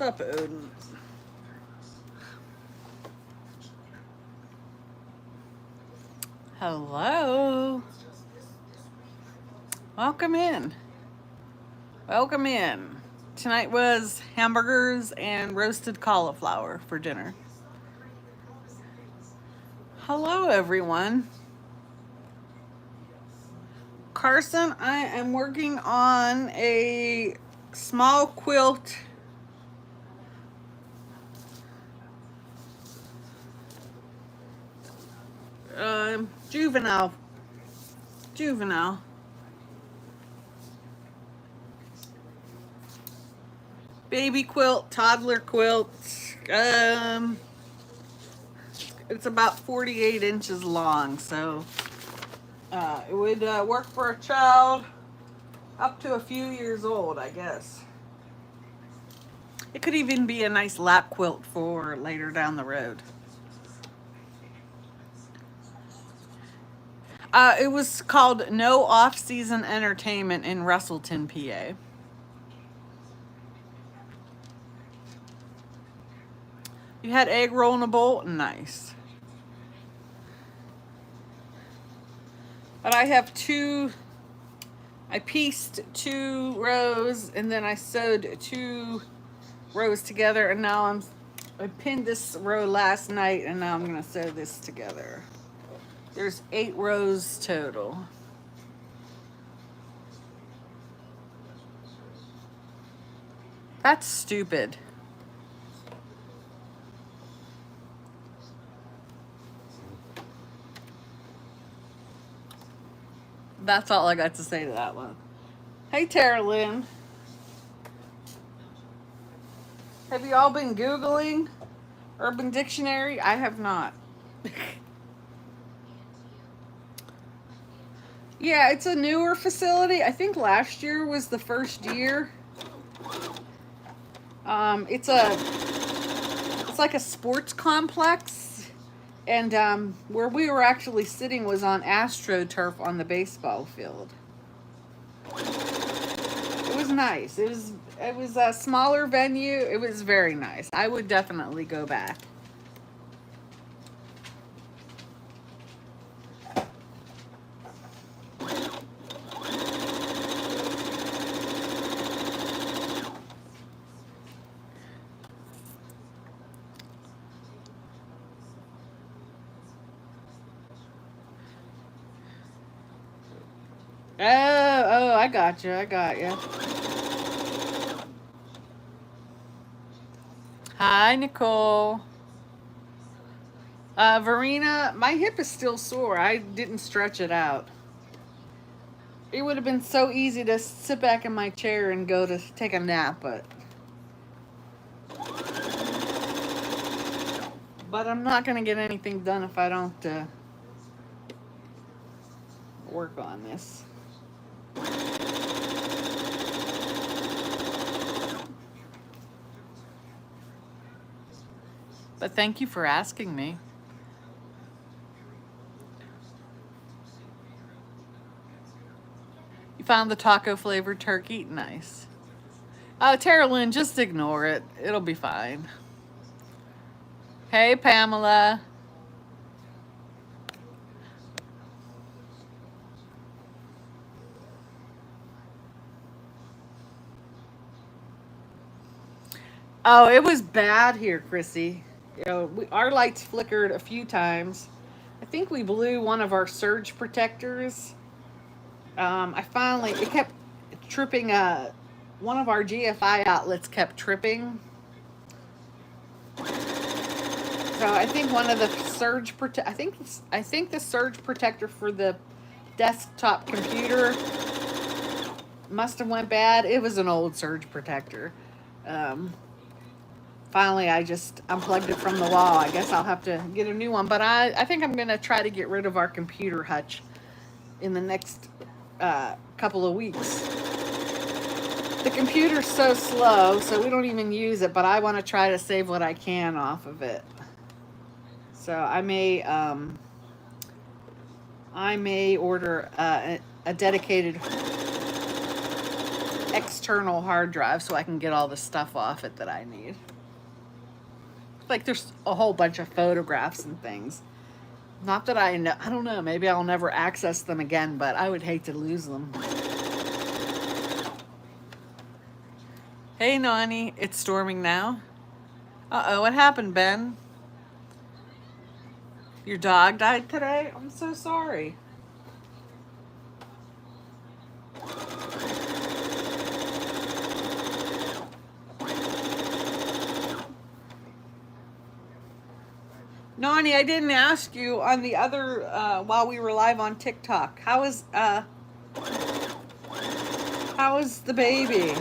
What's up, Odin? Hello. Welcome in. Welcome in. Tonight was hamburgers and roasted cauliflower for dinner. Hello, everyone. Carson, I am working on a small quilt. Juvenile. Baby quilt, toddler quilt. It's about 48 inches long, so it would work for a child up to a few years old, I guess. It could even be a nice lap quilt for later down the road. It was called No Off-Season Entertainment in Russellton, PA. You had egg roll in a bowl? Nice. But I have I pieced 2 rows and then I sewed 2 rows together, and now I pinned this row last night and now I'm gonna sew this together. There's 8 rows total. That's stupid. That's all I got to say to that one. Hey, Tara Lynn. Have you all been Googling Urban Dictionary? I have not. Yeah, it's a newer facility. I think last year was the first year. It's like a sports complex, and where we were actually sitting was on AstroTurf on the baseball field. It was nice. It was a smaller venue. It was very nice. I would definitely go back. Oh, I got you. Hi, Nicole. Verena, my hip is still sore. I didn't stretch it out. It would have been so easy to sit back in my chair and go to take a nap, but I'm not going to get anything done if I don't work on this. But thank you for asking me. You found the taco flavored turkey? Nice. Tara Lynn, just ignore it. It'll be fine. Hey, Pamela. Oh, it was bad here, Chrissy. You know, our lights flickered a few times. I think we blew one of our surge protectors. It kept tripping. One of our GFI outlets kept tripping. So I think one of the I think the surge protector for the desktop computer must have went bad. It was an old surge protector. Um, Finally, I just unplugged it from the wall. I guess I'll have to get a new one. But I think I'm going to try to get rid of our computer hutch in the next couple of weeks. The computer's so slow, so we don't even use it, but I want to try to save what I can off of it. So I may order a dedicated external hard drive so I can get all the stuff off it that I need. Like there's a whole bunch of photographs and things. Not that I know, I don't know, maybe I'll never access them again, but I would hate to lose them. Hey, Nani, it's storming now. Uh-oh, what happened, Ben? Your dog died today? I'm so sorry. Nani, I didn't ask you on the other, while we were live on TikTok. How is the baby?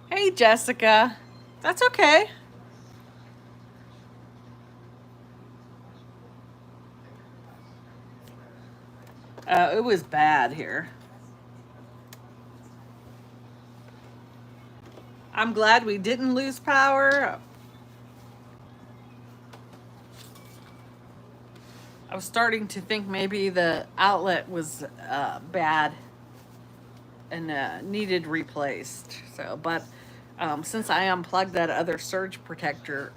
Hey, Jessica. That's okay. It was bad here. I'm glad we didn't lose power. I was starting to think maybe the outlet was bad and needed replaced. So, but since I unplugged that other surge protector,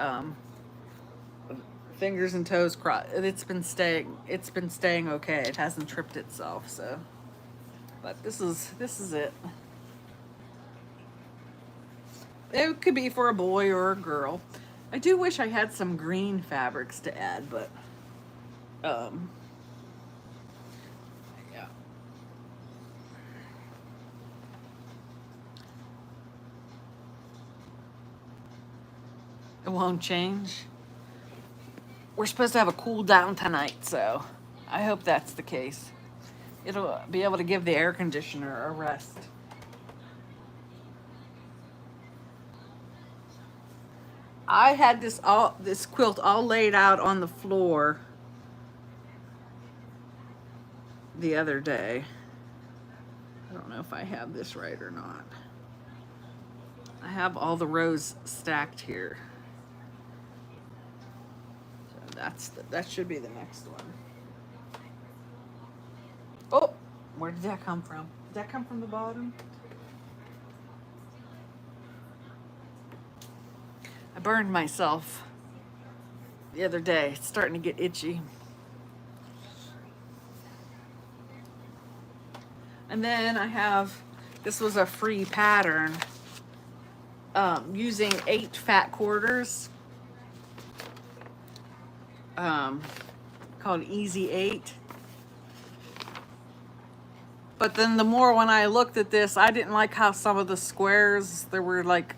fingers and toes crossed, it's been staying. It's been staying okay. It hasn't tripped itself. So, but this is it. It could be for a boy or a girl. I do wish I had some green fabrics to add, but yeah. It won't change. We're supposed to have a cool down tonight, so I hope that's the case. It'll be able to give the air conditioner a rest. I had this quilt all laid out on the floor the other day. I don't know if I have this right or not. I have all the rows stacked here. So that should be the next one. Oh, where did that come from? Did that come from the bottom? I burned myself the other day. It's starting to get itchy. And then I have, this was a free pattern using 8 fat quarters called Easy 8. But then the more when I looked at this, I didn't like how some of the squares, there were like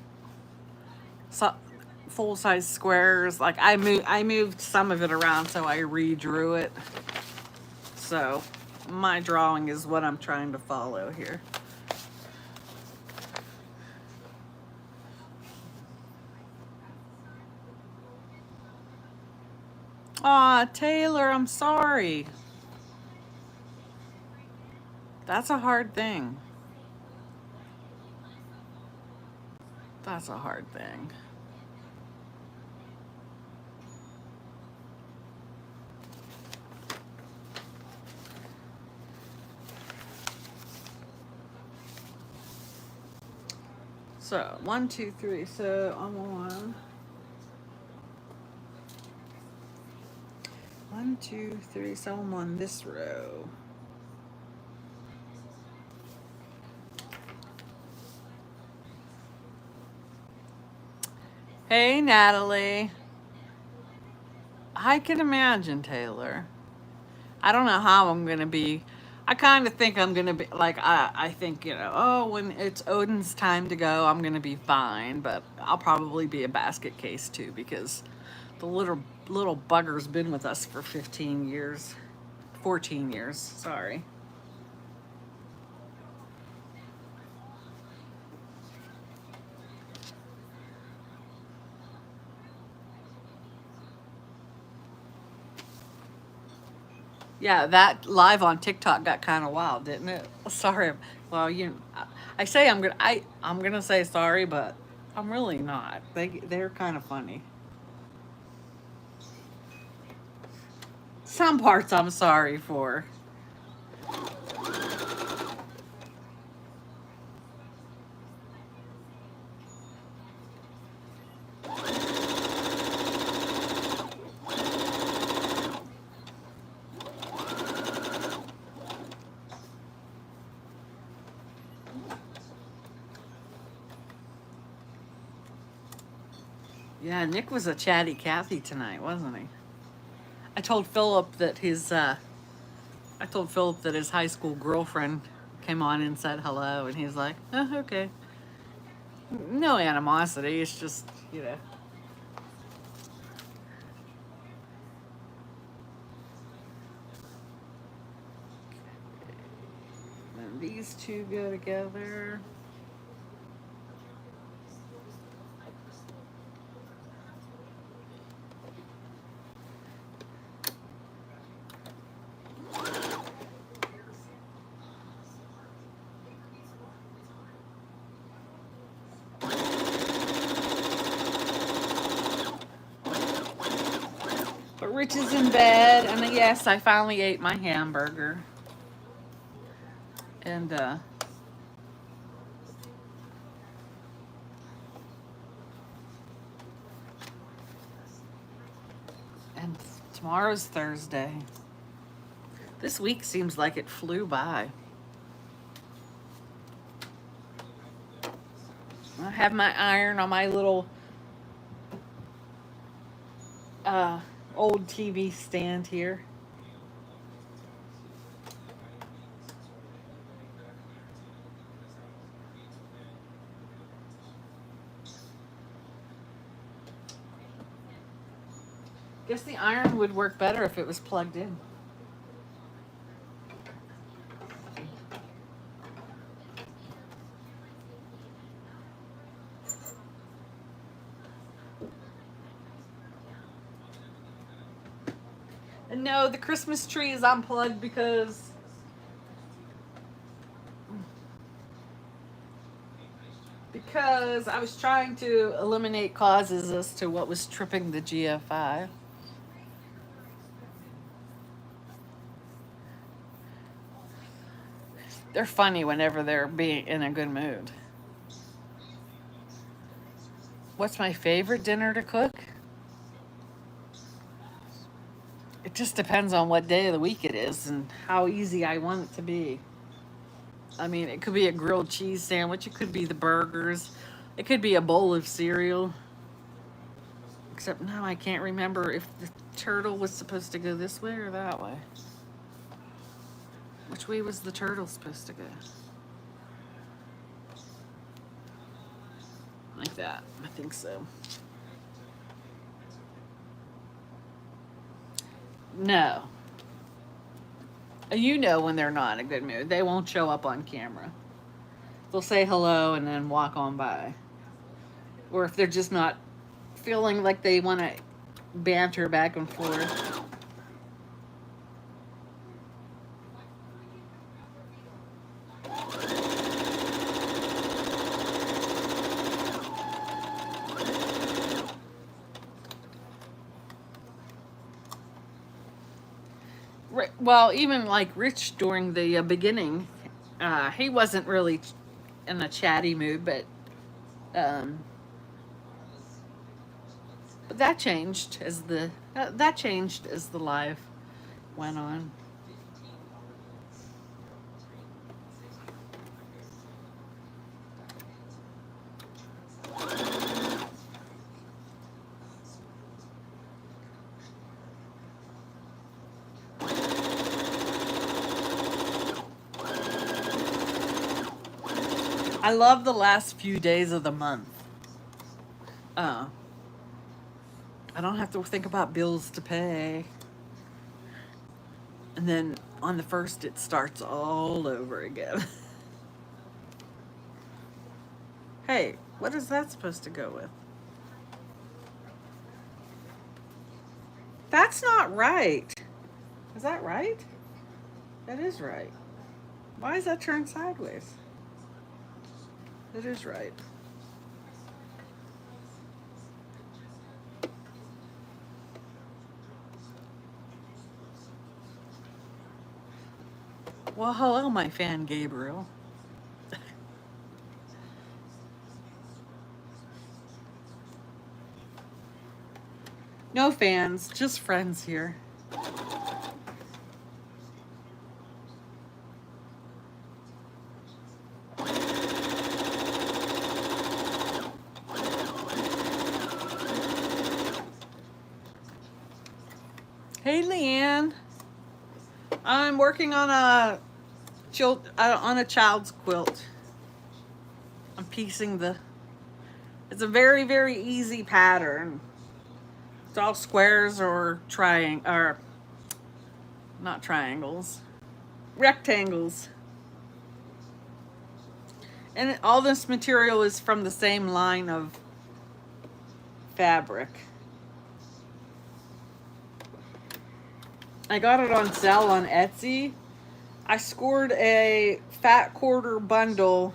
full-size squares. Like I moved some of it around, so I redrew it. So my drawing is what I'm trying to follow here. Aw, Taylor, I'm sorry. That's a hard thing. That's a hard thing. So 1, 2, 3. So I'm on 1, 2, 3. So I'm on this row. Hey, Natalie. I can imagine, Taylor. I don't know how I'm going to be. I kind of think I'm gonna be like I think, you know, oh, when it's Odin's time to go, I'm gonna be fine, but I'll probably be a basket case too because the little bugger's been with us for 15 years, 14 years. Sorry. Yeah, that live on TikTok got kind of wild, didn't it? Sorry. Well, I say I'm gonna say sorry, but I'm really not. They're kind of funny. Some parts I'm sorry for. Yeah, Nick was a chatty Cathy tonight, wasn't he? I told Philip that his high school girlfriend came on and said hello, and he's like, "Oh, okay." No animosity. It's just, you know. And these two go together. But Rich is in bed, and yes, I finally ate my hamburger. And and tomorrow's Thursday. This week seems like it flew by. I have my iron on my little uh, old TV stand here. Guess the iron would work better if it was plugged in. And no, the Christmas tree is unplugged because I was trying to eliminate causes as to what was tripping the GFI. They're funny whenever they're being in a good mood. What's my favorite dinner to cook? It just depends on what day of the week it is and how easy I want it to be. I mean, it could be a grilled cheese sandwich, it could be the burgers, it could be a bowl of cereal. Except now I can't remember if the turtle was supposed to go this way or that way. Which way was the turtle supposed to go? Like that. I think so. No. You know when they're not in a good mood. They won't show up on camera. They'll say hello and then walk on by. Or if they're just not feeling like they want to banter back and forth. Well, even like Rich during the beginning, he wasn't really in a chatty mood, um, but that changed as the live went on. I love the last few days of the month. I don't have to think about bills to pay. And then on the first, it starts all over again. Hey, what is that supposed to go with? That's not right. Is that right? That is right. Why is that turned sideways? It is right. Well, hello, my fan Gabriel. No fans, just friends here. Hey, Leanne. I'm working on a child's quilt. I'm piecing the. It's a very, very easy pattern. It's all squares or not triangles, rectangles. And all this material is from the same line of fabric. I got it on sale on Etsy. I scored a fat quarter bundle.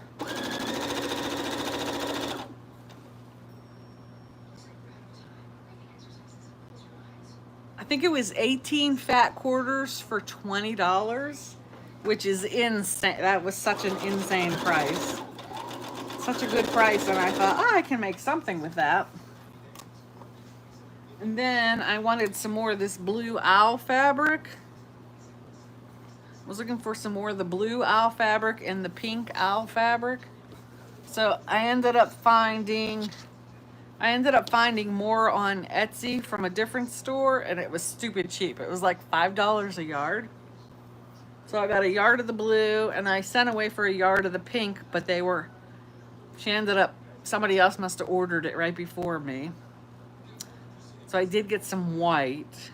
I think it was 18 fat quarters for $20, which is insane. That was such an insane price. Such a good price, and I thought, oh, I can make something with that. And then I wanted some more of this blue owl fabric. I was looking for some more of the blue owl fabric and the pink owl fabric. So I ended up finding more on Etsy from a different store, and it was stupid cheap. It was like $5 a yard. So I got a yard of the blue, and I sent away for a yard of the pink, but somebody else must have ordered it right before me. So I did get some white,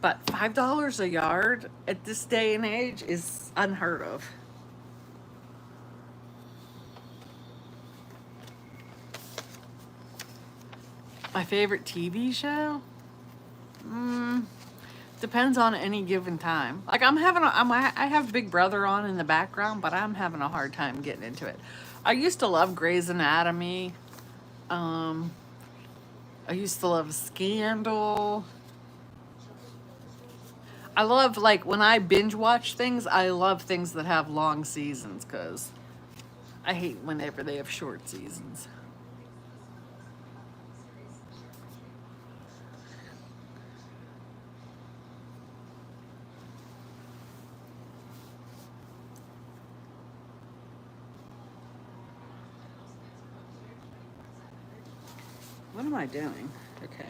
but $5 a yard at this day and age is unheard of. My favorite TV show? Depends on any given time. Like I have Big Brother on in the background, but I'm having a hard time getting into it. I used to love Grey's Anatomy. I used to love Scandal. I love, like, when I binge watch things, I love things that have long seasons, because I hate whenever they have short seasons. What am I doing? Okay.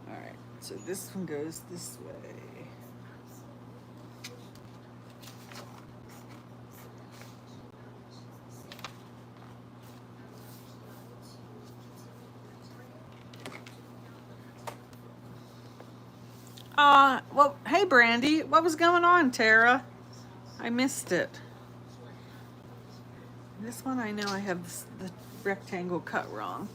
All right. So this one goes this way. Well, hey, Brandy. What was going on, Tara? I missed it. This one I know I have the rectangle cut wrong.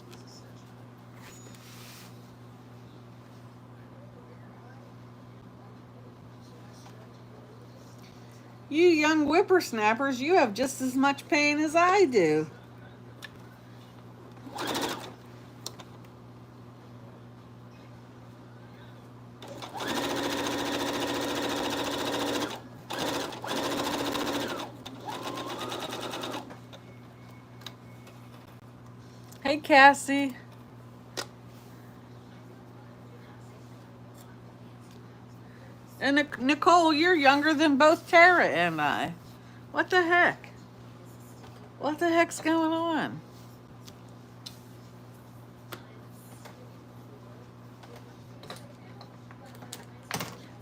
You young whippersnappers, you have just as much pain as I do. Hey, Cassie. And Nicole, you're younger than both Tara and I. What the heck? What the heck's going on?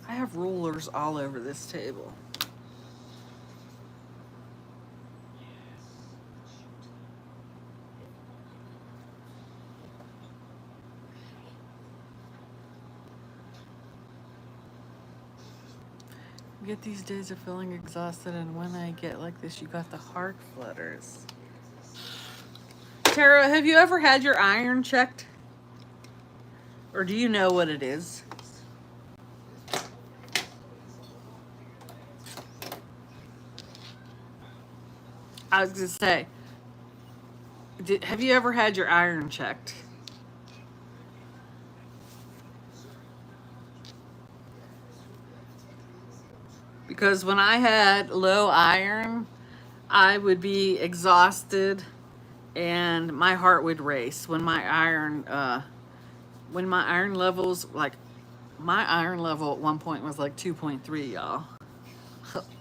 I have rulers all over this table. You get these days of feeling exhausted, and when I get like this, you got the heart flutters. Tara, have you ever had your iron checked? Or do you know what it is? I was going to say, have you ever had your iron checked? Because when I had low iron, I would be exhausted and my heart would race when my iron levels, like my iron level at one point was like 2.3, y'all.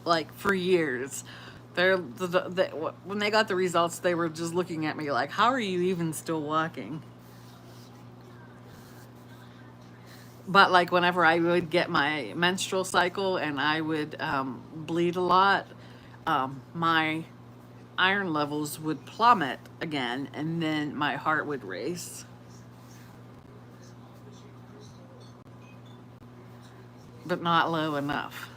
Like for years. When they got the results, they were just looking at me like, how are you even still walking? But like whenever I would get my menstrual cycle and I would bleed a lot, my iron levels would plummet again, and then my heart would race. But not low enough.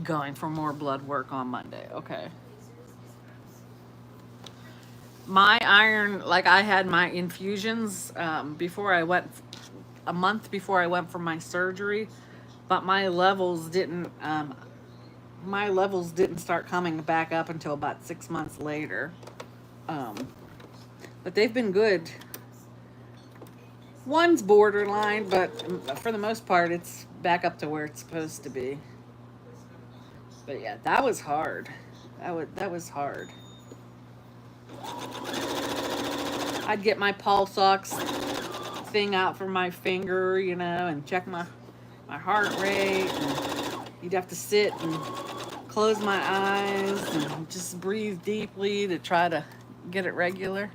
Going for more blood work on Monday. Okay. My iron, like I had my infusions before I went, a month before I went for my surgery, but my levels didn't start coming back up until about 6 months later. But they've been good. One's borderline, but for the most part, it's back up to where it's supposed to be. But yeah, that was hard. That was hard. I'd get my pulse ox thing out from my finger, you know, and check my heart rate. And you'd have to sit and close my eyes and just breathe deeply to try to get it regular.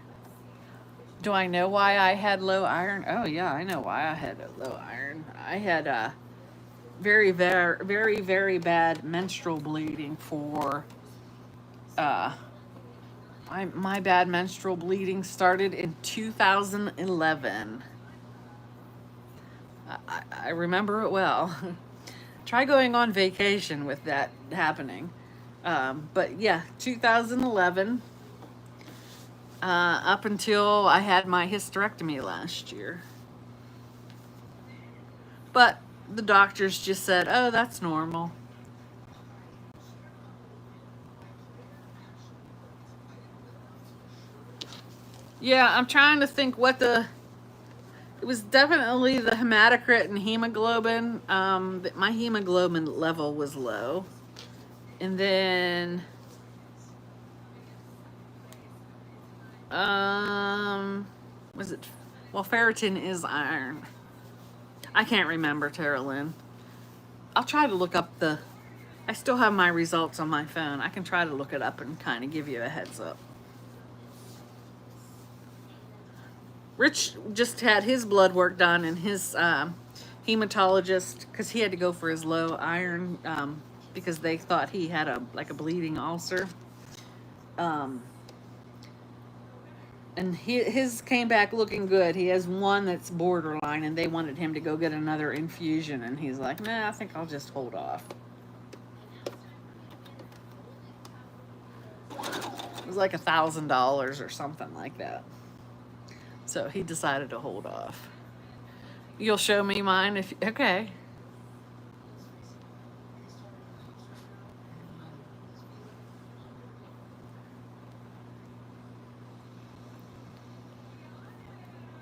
Do I know why I had low iron? Oh yeah, I know why I had low iron. I had a very, very, very, very bad menstrual bleeding for my bad menstrual bleeding started in 2011. I remember it well. Try going on vacation with that happening. But yeah, 2011, up until I had my hysterectomy last year. But the doctors just said, oh, that's normal. Yeah, I'm trying to think what it was definitely the hematocrit and hemoglobin. My hemoglobin level was low. And then, was it, well, ferritin is iron. I can't remember, Tara Lynn. I'll try to look up I still have my results on my phone. I can try to look it up and kind of give you a heads up. Rich just had his blood work done, and his hematologist, because he had to go for his low iron because they thought he had a bleeding ulcer. And his came back looking good. He has one that's borderline, and they wanted him to go get another infusion, and he's like, nah, I think I'll just hold off. It was like $1,000 or something like that. So he decided to hold off. You'll show me mine if, okay.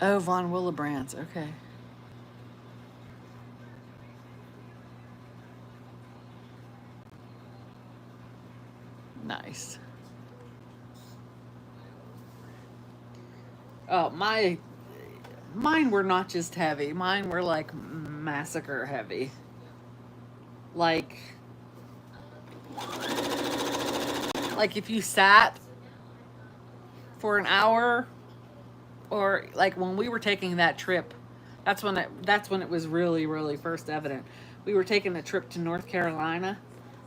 Oh, Von Willebrand's, okay. Nice. Oh, mine were not just heavy. Mine were like massacre heavy. Like if you sat for an hour, or like when we were taking that trip, that's when it was really, really first evident. We were taking a trip to North Carolina.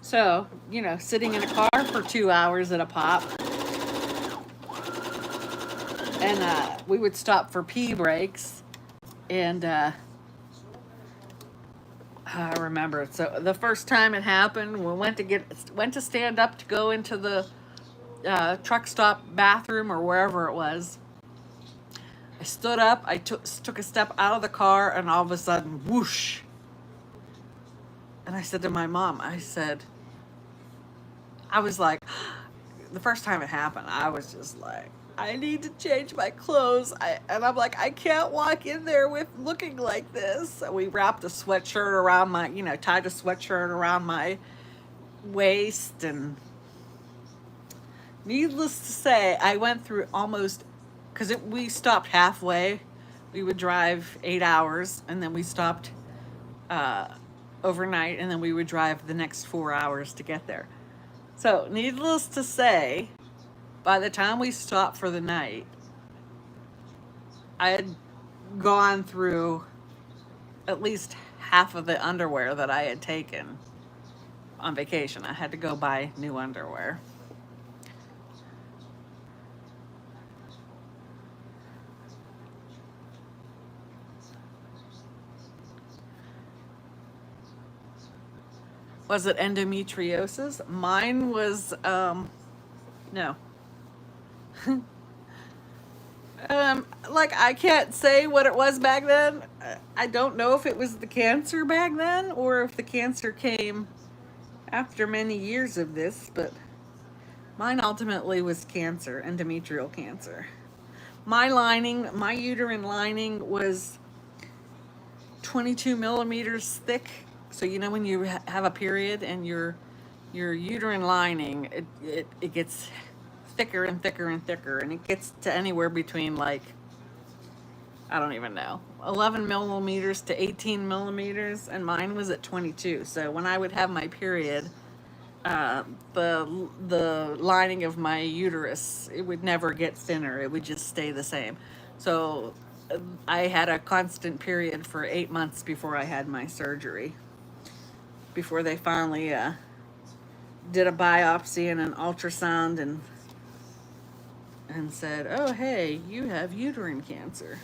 So, you know, sitting in a car for 2 hours at a pop. And we would stop for pee breaks. And I remember it. So the first time it happened, we went to stand up to go into the truck stop bathroom or wherever it was. I stood up, I took a step out of the car, and all of a sudden, whoosh. And I said to my mom, I was like, the first time it happened, I was just like, I need to change my clothes. And I'm like, I can't walk in there with looking like this. So we wrapped a sweatshirt around my, you know, tied a sweatshirt around my waist. And needless to say, I went through almost, because we stopped halfway. We would drive 8 hours, and then we stopped overnight, and then we would drive the next 4 hours to get there. So, needless to say, by the time we stopped for the night, I had gone through at least half of the underwear that I had taken on vacation. I had to go buy new underwear. Was it endometriosis? Mine was, no. Like, I can't say what it was back then. I don't know if it was the cancer back then or if the cancer came after many years of this, but mine ultimately was cancer, endometrial cancer. My uterine lining was 22 millimeters thick. So, you know, when you have a period and your uterine lining, it gets thicker and thicker and thicker, and it gets to anywhere between, like, I don't even know, 11 millimeters to 18 millimeters, and mine was at 22. So when I would have my period, the lining of my uterus, it would never get thinner. It would just stay the same. So I had a constant period for 8 months before I had my surgery. Before they finally did a biopsy and an ultrasound and said, "Oh, hey, you have uterine cancer."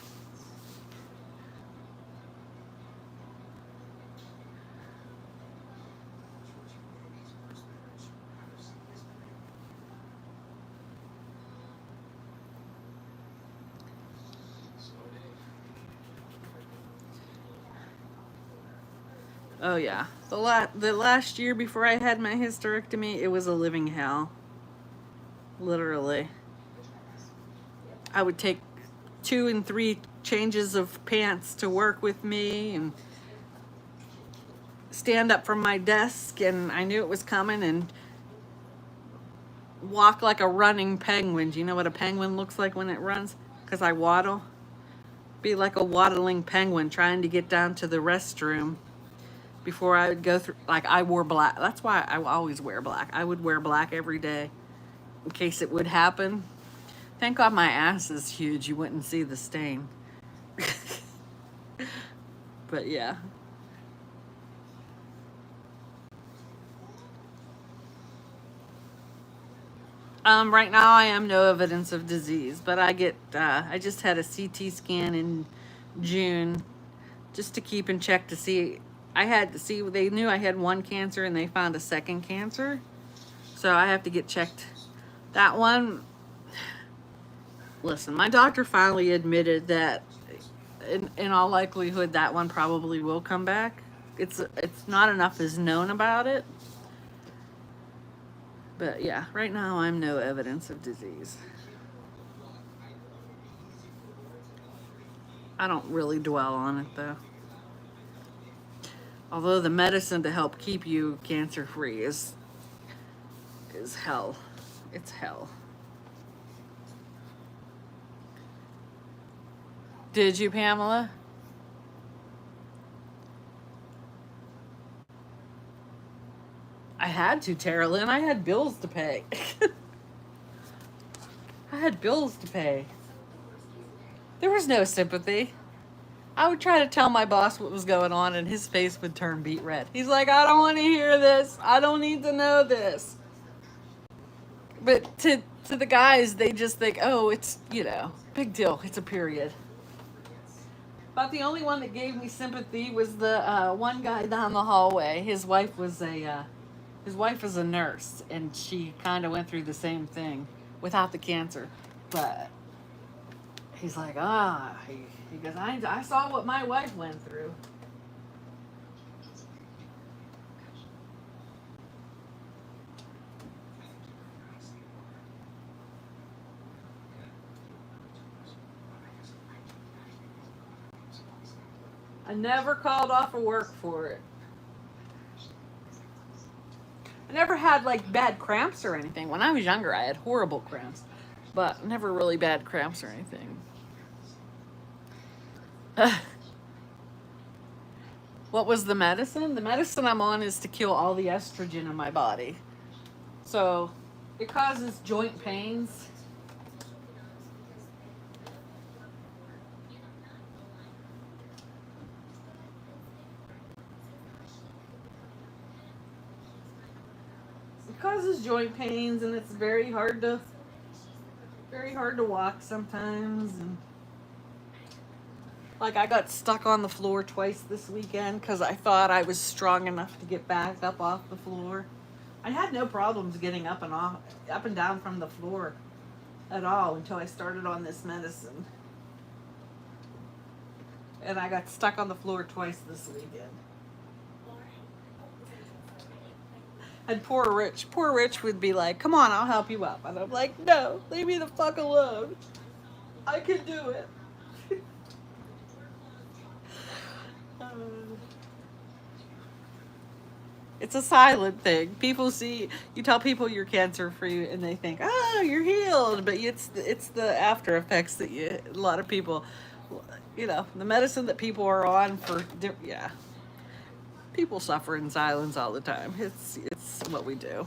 Oh yeah, the last year before I had my hysterectomy, it was a living hell. Literally, I would take 2 and 3 changes of pants to work with me, and stand up from my desk, and I knew it was coming, and walk like a running penguin. Do you know what a penguin looks like when it runs? Because I waddle. Be like a waddling penguin trying to get down to the restroom before I would go through. Like, I wore black. That's why I always wear black. I would wear black every day in case it would happen. Thank God my ass is huge. You wouldn't see the stain. But yeah. Right now I am no evidence of disease, but I just had a CT scan in June just to keep in check to see. I had to see, they knew I had one cancer and they found a second cancer. So I have to get checked. That one, listen, my doctor finally admitted that in all likelihood that one probably will come back. It's not enough is known about it. But yeah, right now I'm no evidence of disease. I don't really dwell on it though. Although the medicine to help keep you cancer free is hell. It's hell. Did you, Pamela? I had to, Tara Lynn. I had bills to pay. I had bills to pay. There was no sympathy. I would try to tell my boss what was going on, and his face would turn beet red. He's like, I don't want to hear this. I don't need to know this. But to the guys, they just think, oh, it's, big deal. It's a period. About the only one that gave me sympathy was the one guy down the hallway. His wife was a nurse, and she kind of went through the same thing without the cancer. But he's like, he goes, I saw what my wife went through. I never called off of work for it. I never had like bad cramps or anything. When I was younger, I had horrible cramps, but never really bad cramps or anything. What was the medicine? The medicine I'm on is to kill all the estrogen in my body. So it causes joint pains. It causes joint pains, and it's very hard to walk sometimes. And like, I got stuck on the floor twice this weekend because I thought I was strong enough to get back up off the floor. I had no problems getting up and down from the floor at all until I started on this medicine. And I got stuck on the floor twice this weekend. And poor Rich would be like, come on, I'll help you up. And I'm like, no, leave me the fuck alone. I can do it. It's a silent thing. You tell people you're cancer free, and they think, oh, you're healed. But it's the after effects that a lot of people, the medicine that people are on people suffer in silence all the time. It's what we do.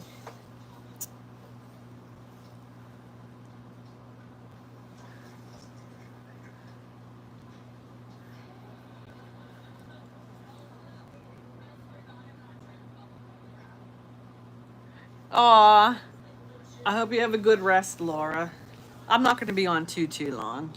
Aw, I hope you have a good rest, Laura. I'm not going to be on too long.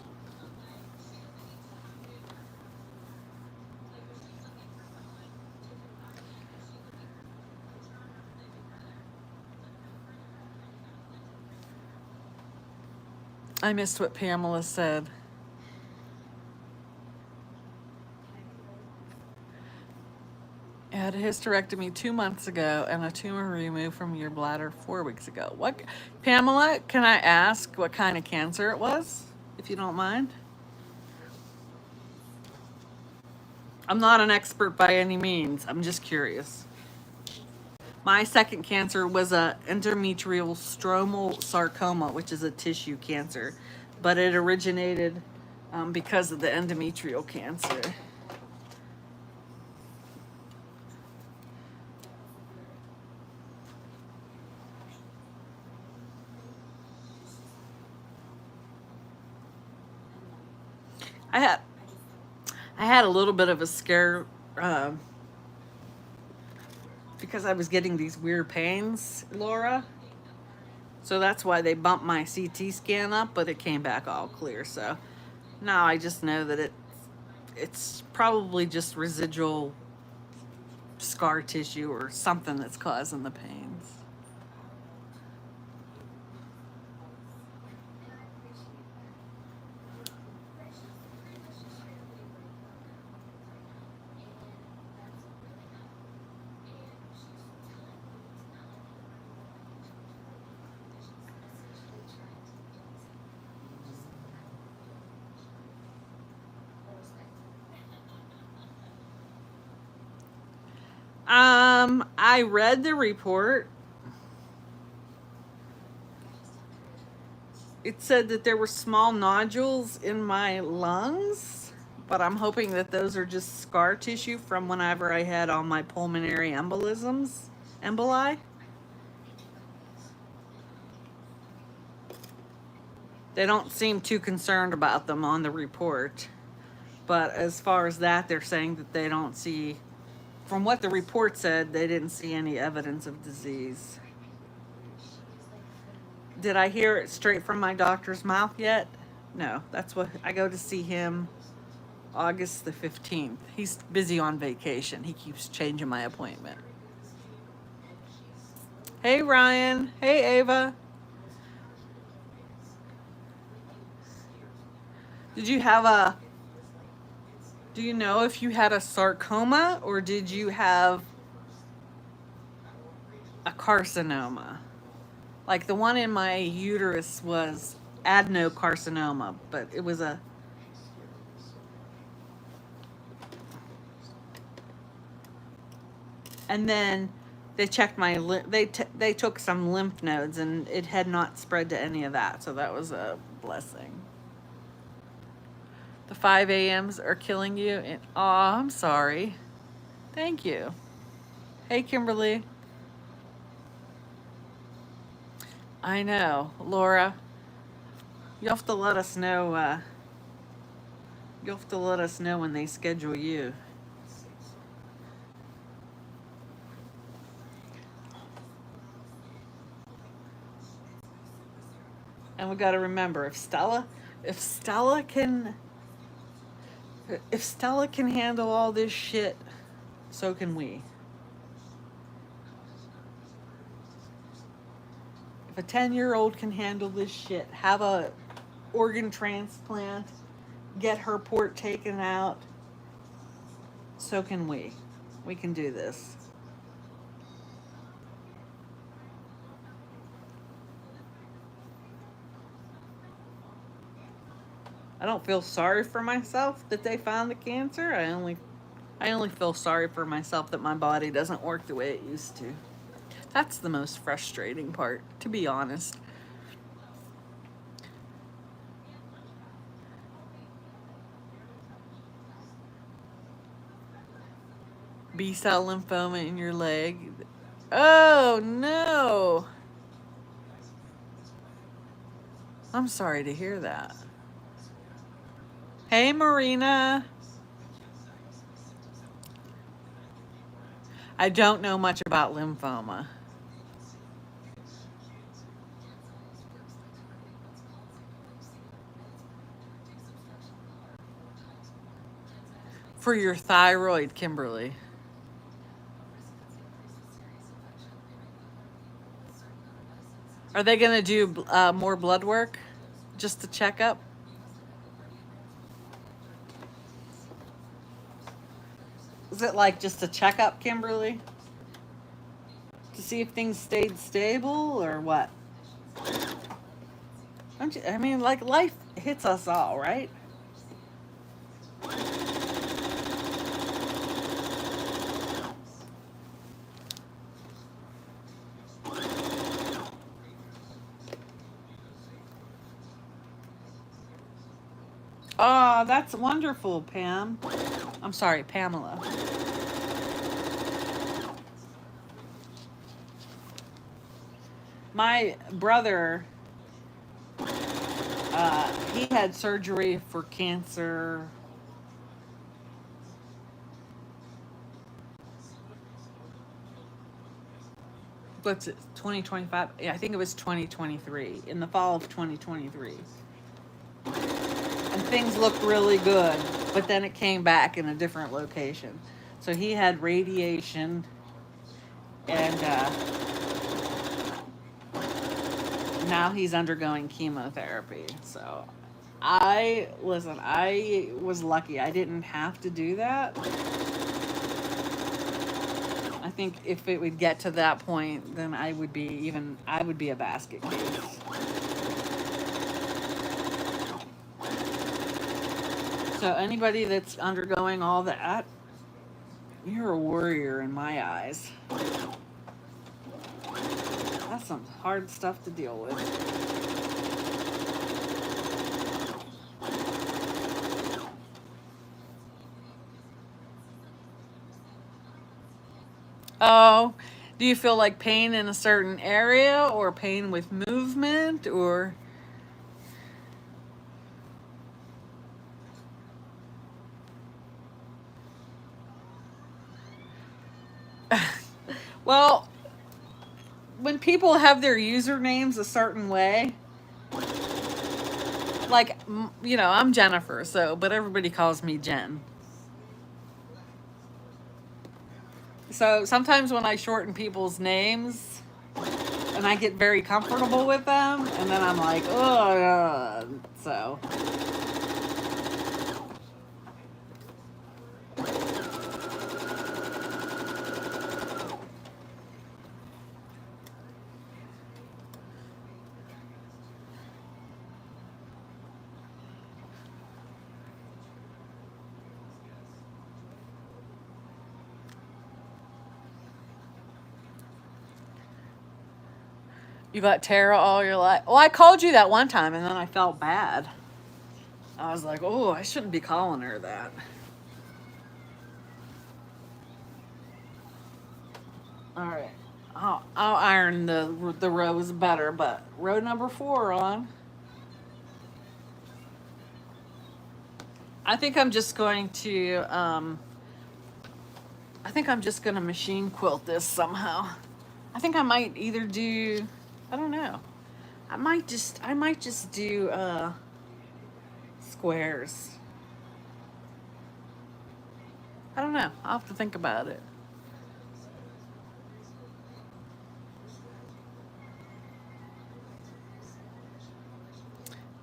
I missed what Pamela said. I had a hysterectomy 2 months ago and a tumor removed from your bladder 4 weeks ago. What, Pamela, can I ask what kind of cancer it was, if you don't mind? I'm not an expert by any means. I'm just curious. My second cancer was a endometrial stromal sarcoma, which is a tissue cancer, but it originated because of the endometrial cancer. I had a little bit of a scare because I was getting these weird pains, Laura. So that's why they bumped my CT scan up, but it came back all clear. So now I just know that it's probably just residual scar tissue or something that's causing the pains. I read the report. It said that there were small nodules in my lungs, but I'm hoping that those are just scar tissue from whenever I had all my pulmonary emboli. They don't seem too concerned about them on the report. But as far as that, they're saying that they don't see, from what the report said, they didn't see any evidence of disease. Did I hear it straight from my doctor's mouth yet? No, that's what I go to see him August the 15th. He's busy on vacation. He keeps changing my appointment. Hey, Ryan. Hey, Ava. Did you have a, do you know if you had a sarcoma or did you have a carcinoma? Like the one in my uterus was adenocarcinoma, but it was a, and then they checked my they took some lymph nodes and it had not spread to any of that, so that was a blessing. The 5 a.m.s are killing you. And, aw, I'm sorry. Thank you. Hey, Kimberly. I know, Laura. You'll have to let us know. You'll have to let us know when they schedule you. And we got to remember, if Stella can handle all this shit, so can we. If a 10-year-old can handle this shit, have a organ transplant, get her port taken out, so can we. We can do this. I don't feel sorry for myself that they found the cancer. I only feel sorry for myself that my body doesn't work the way it used to. That's the most frustrating part, to be honest. B-cell lymphoma in your leg. Oh, no. I'm sorry to hear that. Hey, Marina. I don't know much about lymphoma. For your thyroid, Kimberly. Are they going to do more blood work? Just to check up? Is it like just a checkup, Kimberly? To see if things stayed stable or what? Don't you, I mean, like life hits us all, right? Oh, that's wonderful, Pam. I'm sorry, Pamela. My brother, he had surgery for cancer. What's it, 2025? Yeah, I think it was 2023, in the fall of 2023. And things looked really good, but then it came back in a different location. So he had radiation, and now he's undergoing chemotherapy. So I was lucky. I didn't have to do that. I think if it would get to that point, then I would be a basket case. So anybody that's undergoing all that, you're a warrior in my eyes. That's some hard stuff to deal with. Oh, do you feel like pain in a certain area or pain with movement or? Well, when people have their usernames a certain way, like, you know, I'm Jennifer, so, but everybody calls me Jen. So sometimes when I shorten people's names and I get very comfortable with them, and then I'm like, oh, so. You got Tara all your life. Well, I called you that one time and then I felt bad. I was like, oh, I shouldn't be calling her that. All right. I'll iron the rows better, but row number 4 on. I think I'm just going to machine quilt this somehow. I think I might either do, I don't know. I might just do squares. I don't know. I'll have to think about it.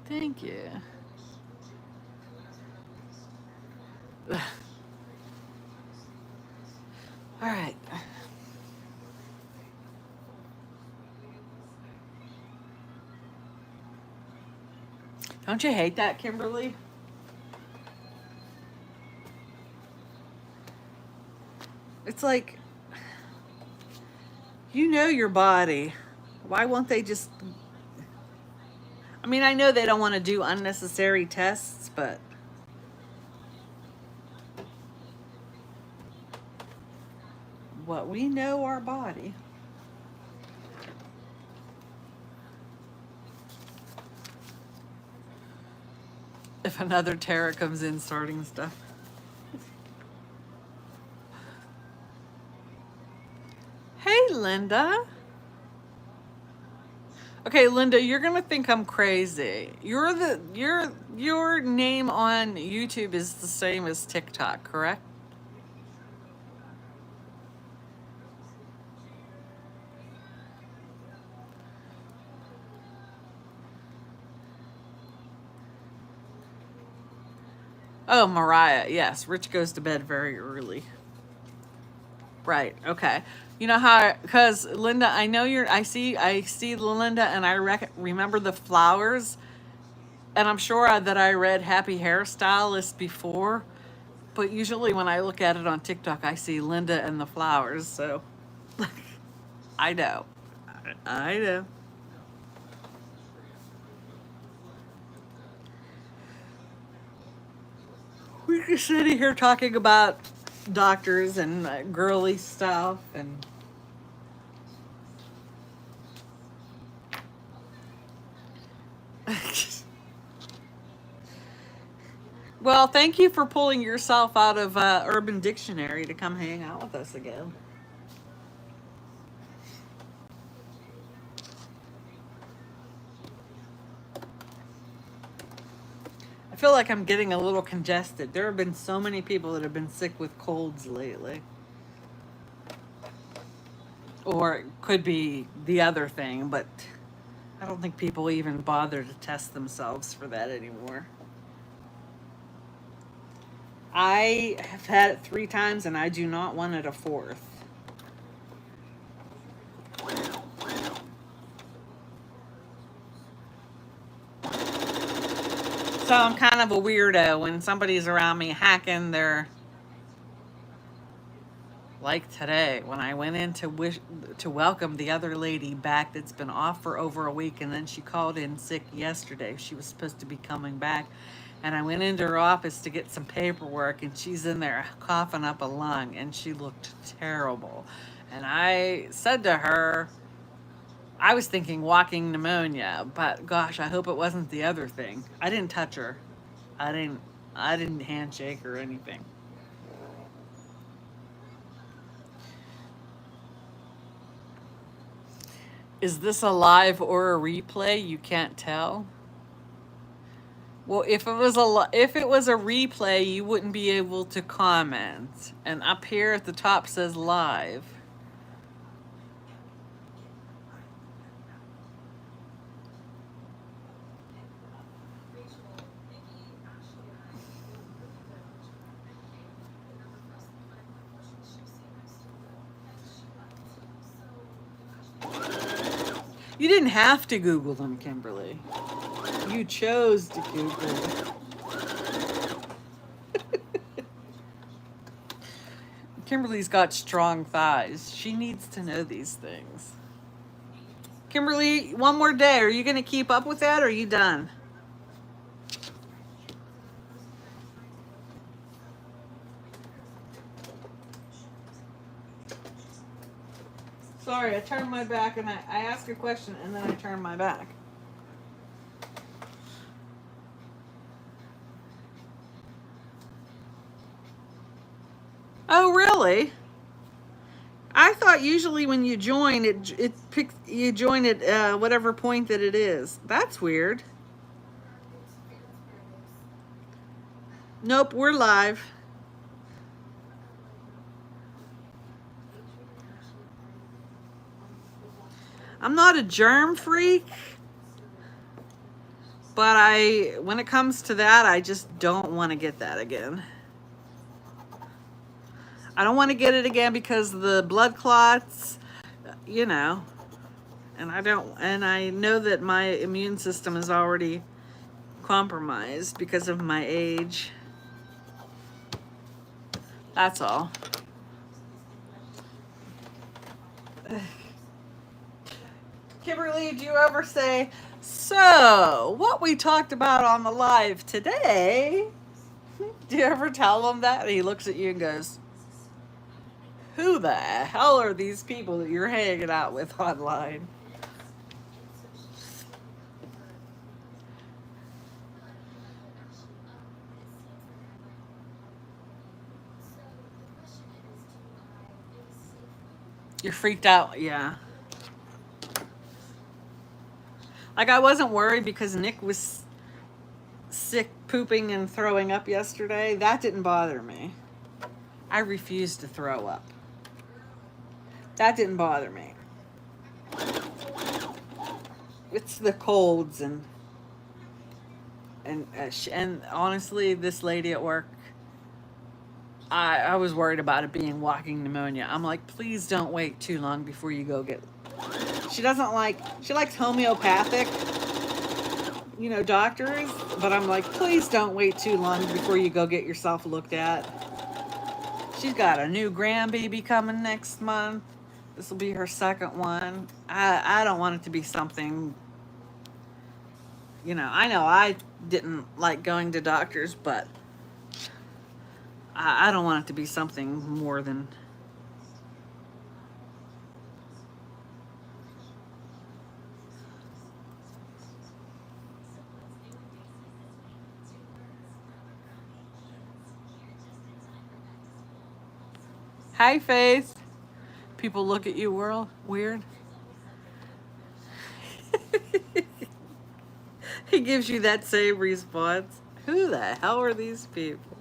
Thank you. All right. Don't you hate that, Kimberly? It's like, you know your body. Why won't they just... I mean, I know they don't want to do unnecessary tests, but... what we know our body. If another Tara comes in starting stuff. Hey, Linda. Okay, Linda, you're gonna think I'm crazy. Your name on YouTube is the same as TikTok, correct? Oh, Mariah, yes. Rich goes to bed very early. Right. Okay. You know how? Because Linda, I know you're. I see Linda, and I remember the flowers, and I'm sure that I read Happy Hairstylist before, but usually when I look at it on TikTok, I see Linda and the flowers. So, I know. I know. We're just sitting here talking about doctors and girly stuff and. Well, thank you for pulling yourself out of Urban Dictionary to come hang out with us again. I feel like I'm getting a little congested. There have been so many people that have been sick with colds lately. Or it could be the other thing, but I don't think people even bother to test themselves for that anymore. I have had it 3 times and I do not want it a 4th. So I'm kind of a weirdo when somebody's around me hacking their... Like today, when I went in to welcome the other lady back that's been off for over a week, and then she called in sick yesterday. She was supposed to be coming back, and I went into her office to get some paperwork, and she's in there coughing up a lung, and she looked terrible. And I said to her, I was thinking walking pneumonia, but gosh, I hope it wasn't the other thing. I didn't touch her. I didn't handshake or anything. Is this a live or a replay? You can't tell. Well, if it was a replay, you wouldn't be able to comment. And up here at the top says live. You didn't have to Google them, Kimberly. You chose to Google. Kimberly's got strong thighs. She needs to know these things. Kimberly, one more day. Are you going to keep up with that or are you done? Sorry, I turned my back and I asked a question and then I turned my back. Oh, really? I thought usually when you join, it picks, you join at whatever point that it is. That's weird. Nope, we're live. I'm not a germ freak, but when it comes to that, I just don't want to get that again. I don't want to get it again because the blood clots, you know, and I know that my immune system is already compromised because of my age. That's all. Kimberly, do you ever say, so what we talked about on the live today? Do you ever tell him that? And he looks at you and goes, who the hell are these people that you're hanging out with online? You're freaked out, yeah. Like, I wasn't worried because Nick was sick, pooping, and throwing up yesterday. That didn't bother me. I refused to throw up. That didn't bother me. It's the colds and honestly, this lady at work, I was worried about it being walking pneumonia. I'm like, please don't wait too long before you go get. She likes homeopathic, doctors, but I'm like, please don't wait too long before you go get yourself looked at. She's got a new grandbaby coming next month. This will be her second one. I don't want it to be something, I know I didn't like going to doctors, but I don't want it to be something more than. Hi, Faith. People look at you weird. He gives you that same response. Who the hell are these people?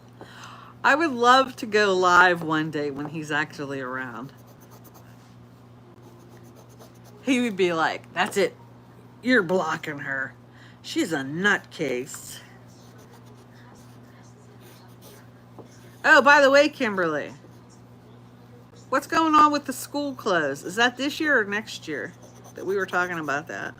I would love to go live one day when he's actually around. He would be like, that's it. You're blocking her. She's a nutcase. Oh, by the way, Kimberly, what's going on with the school clothes? Is that this year or next year that we were talking about that?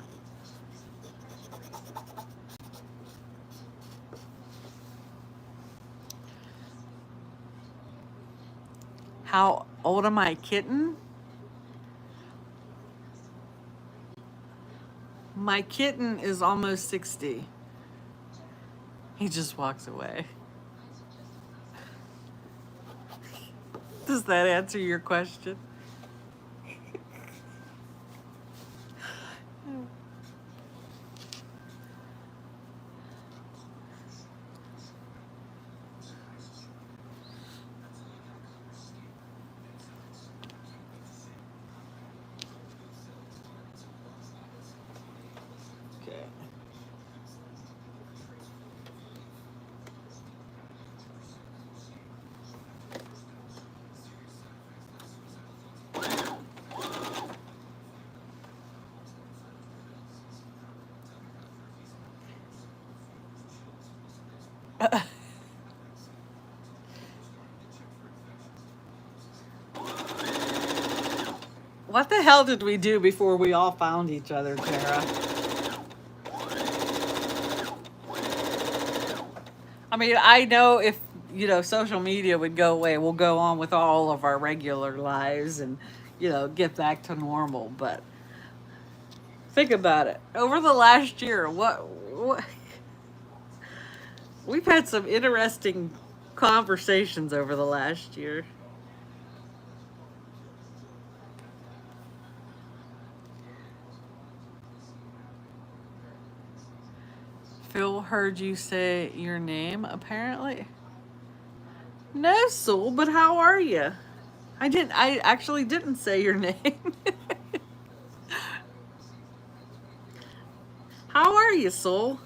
How old am I, kitten? My kitten is almost 60. He just walks away. Does that answer your question? What the hell did we do before we all found each other, Tara? I mean, I know if, social media would go away, we'll go on with all of our regular lives and, get back to normal. But think about it. Over the last year, what we've had some interesting conversations over the last year. Phil heard you say your name, apparently. No, Soul, but how are you? I actually didn't say your name. How are you, Soul?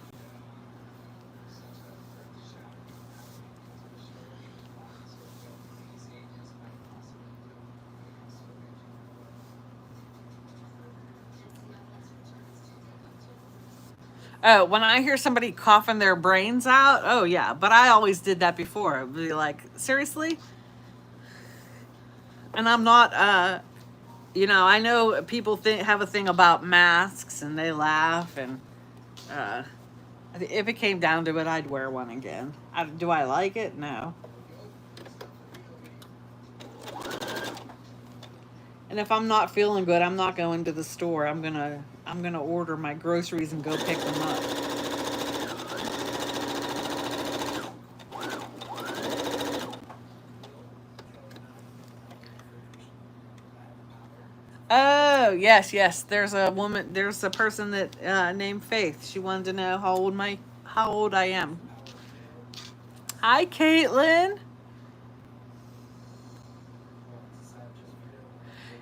Oh, when I hear somebody coughing their brains out, oh yeah, but I always did that before. I'd be like, seriously? And I'm not, I know people have a thing about masks and they laugh, and uh, if it came down to it, I'd wear one again. Do I like it? No. And if I'm not feeling good, I'm not going to the store. I'm gonna order my groceries and go pick them up. Oh, yes, yes. There's a person that named Faith. She wanted to know how old I am. Hi, Caitlin.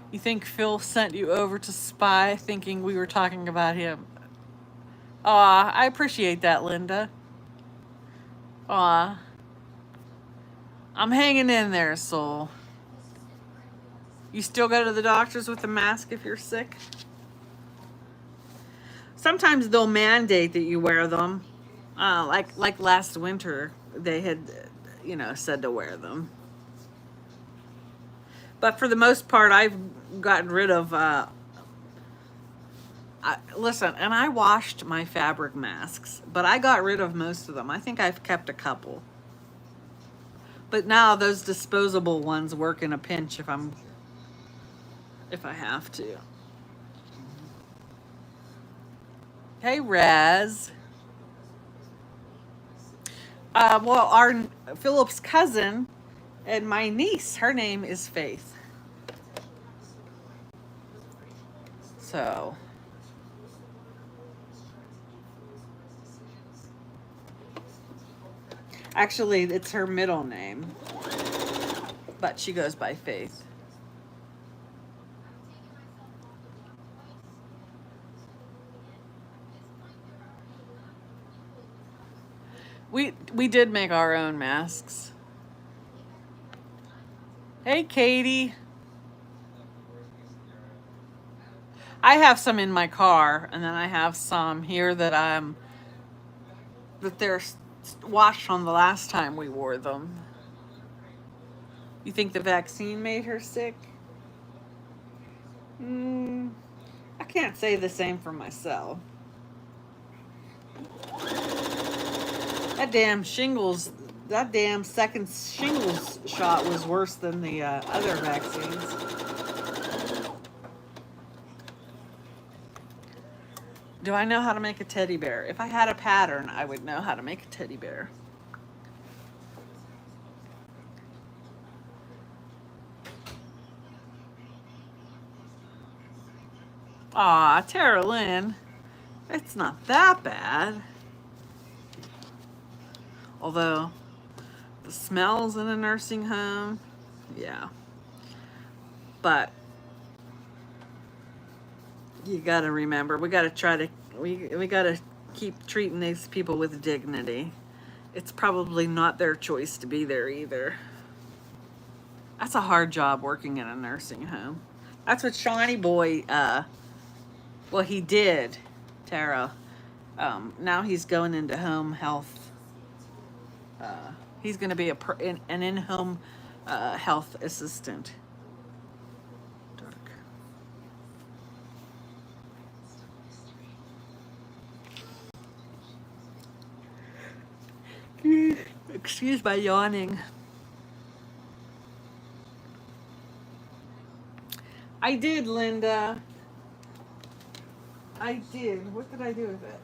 You think Phil sent you over to spy thinking we were talking about him? Aw, I appreciate that, Linda. Aw. I'm hanging in there, soul. You still go to the doctors with a mask if you're sick? Sometimes they'll mandate that you wear them. Like last winter, they had, said to wear them. But for the most part, I've gotten rid of. Listen, and I washed my fabric masks, but I got rid of most of them. I think I've kept a couple. But now those disposable ones work in a pinch if I have to. Hey, Raz. Well, our Philip's cousin and my niece, her name is Faith. So, actually, it's her middle name, but she goes by Faith. We did make our own masks. Hey, Katie. I have some in my car, and then I have some here that they're washed from the last time we wore them. You think the vaccine made her sick? I can't say the same for myself. That damn second shingles shot was worse than the other vaccines. Do I know how to make a teddy bear? If I had a pattern, I would know how to make a teddy bear. Aw, Tara Lynn, it's not that bad. Although, the smells in a nursing home, yeah. But you gotta remember, we gotta keep treating these people with dignity. It's probably not their choice to be there either. That's a hard job working in a nursing home. That's what Shawnee Boy, well, he did, Tara. Now he's going into home health. He's going to be an in-home health assistant. Dark. Excuse my yawning. I did, Linda. I did. What did I do with it?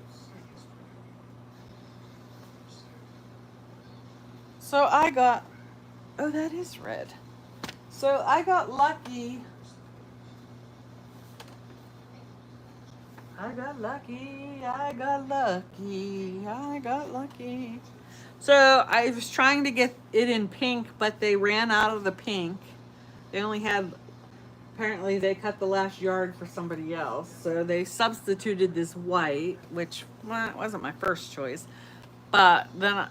So I got, oh, that is red. So I got lucky. I got lucky. I got lucky. I got lucky. So I was trying to get it in pink, but they ran out of the pink. They only had, apparently they cut the last yard for somebody else. So they substituted this white, which, well, it wasn't my first choice. But then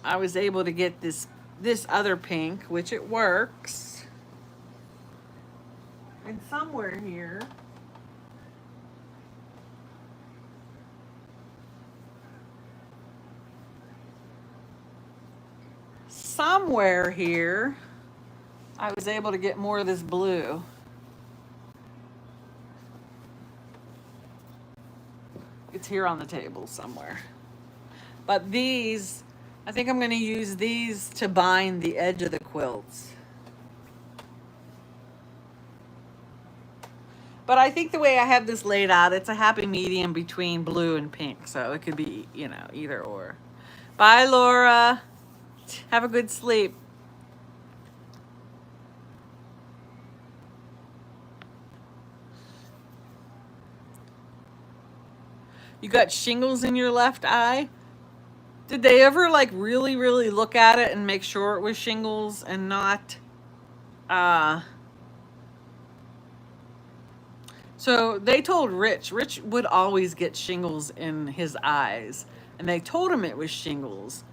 I was able to get this other pink, which it works. And somewhere here, I was able to get more of this blue. It's here on the table somewhere. But these, I think I'm going to use these to bind the edge of the quilts. But I think the way I have this laid out, it's a happy medium between blue and pink. So it could be, you know, either or. Bye, Laura. Have a good sleep. You got shingles in your left eye? Did they ever like really, really look at it and make sure it was shingles and not, so they told Rich would always get shingles in his eyes, and they told him it was shingles.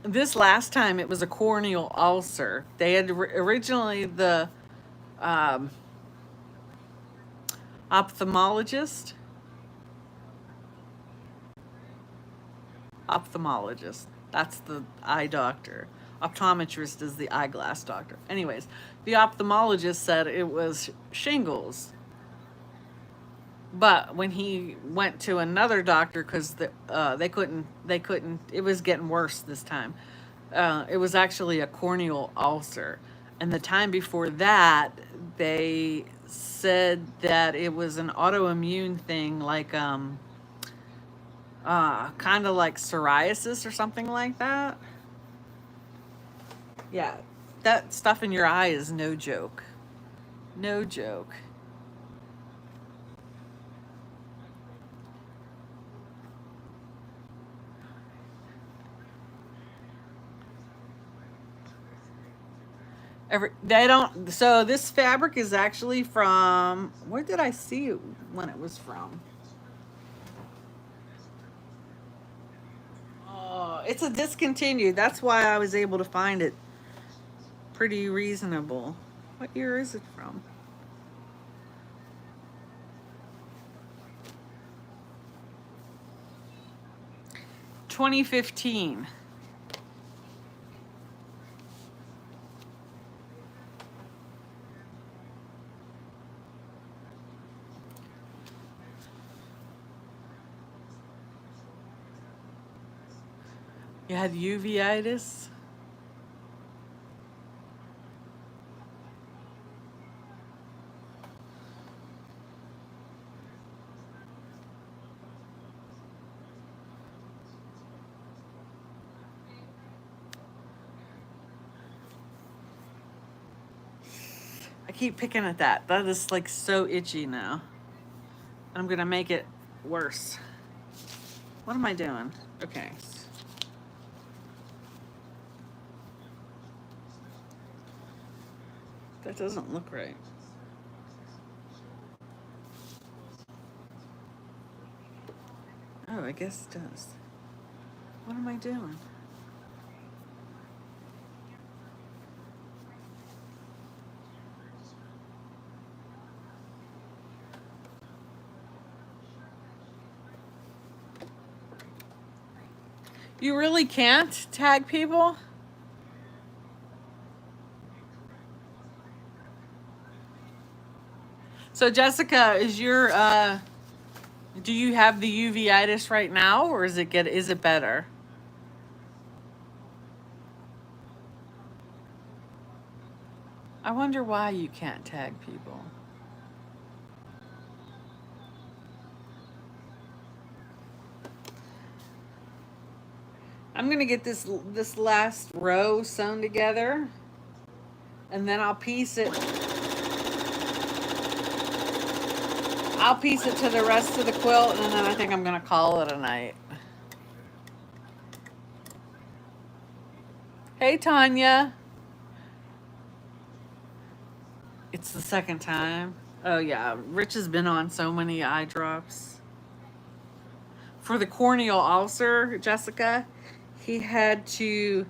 This last time it was a corneal ulcer. They had originally the ophthalmologist. That's the eye doctor. Optometrist is the eyeglass doctor. Anyways, the ophthalmologist said it was shingles. But when he went to another doctor, because they couldn't, it was getting worse this time. It was actually a corneal ulcer. And the time before that, they said that it was an autoimmune thing, like kind of like psoriasis or something like that. Yeah, that stuff in your eye is no joke. No joke. They don't, so this fabric is actually from, where did I see it when it was from? Oh, it's a discontinued. That's why I was able to find it pretty reasonable. What year is it from? $2015. You had uveitis? I keep picking at that. That is like so itchy now. I'm gonna make it worse. What am I doing? Okay. That doesn't look right. Oh, I guess it does. What am I doing? You really can't tag people? So Jessica, is your do you have the uveitis right now, or is it better? I wonder why you can't tag people. I'm gonna get this last row sewn together, and then I'll piece it to the rest of the quilt, and then I think I'm gonna call it a night. Hey Tanya, it's the second time. Oh yeah, Rich has been on so many eye drops for the corneal ulcer. Jessica, he had to.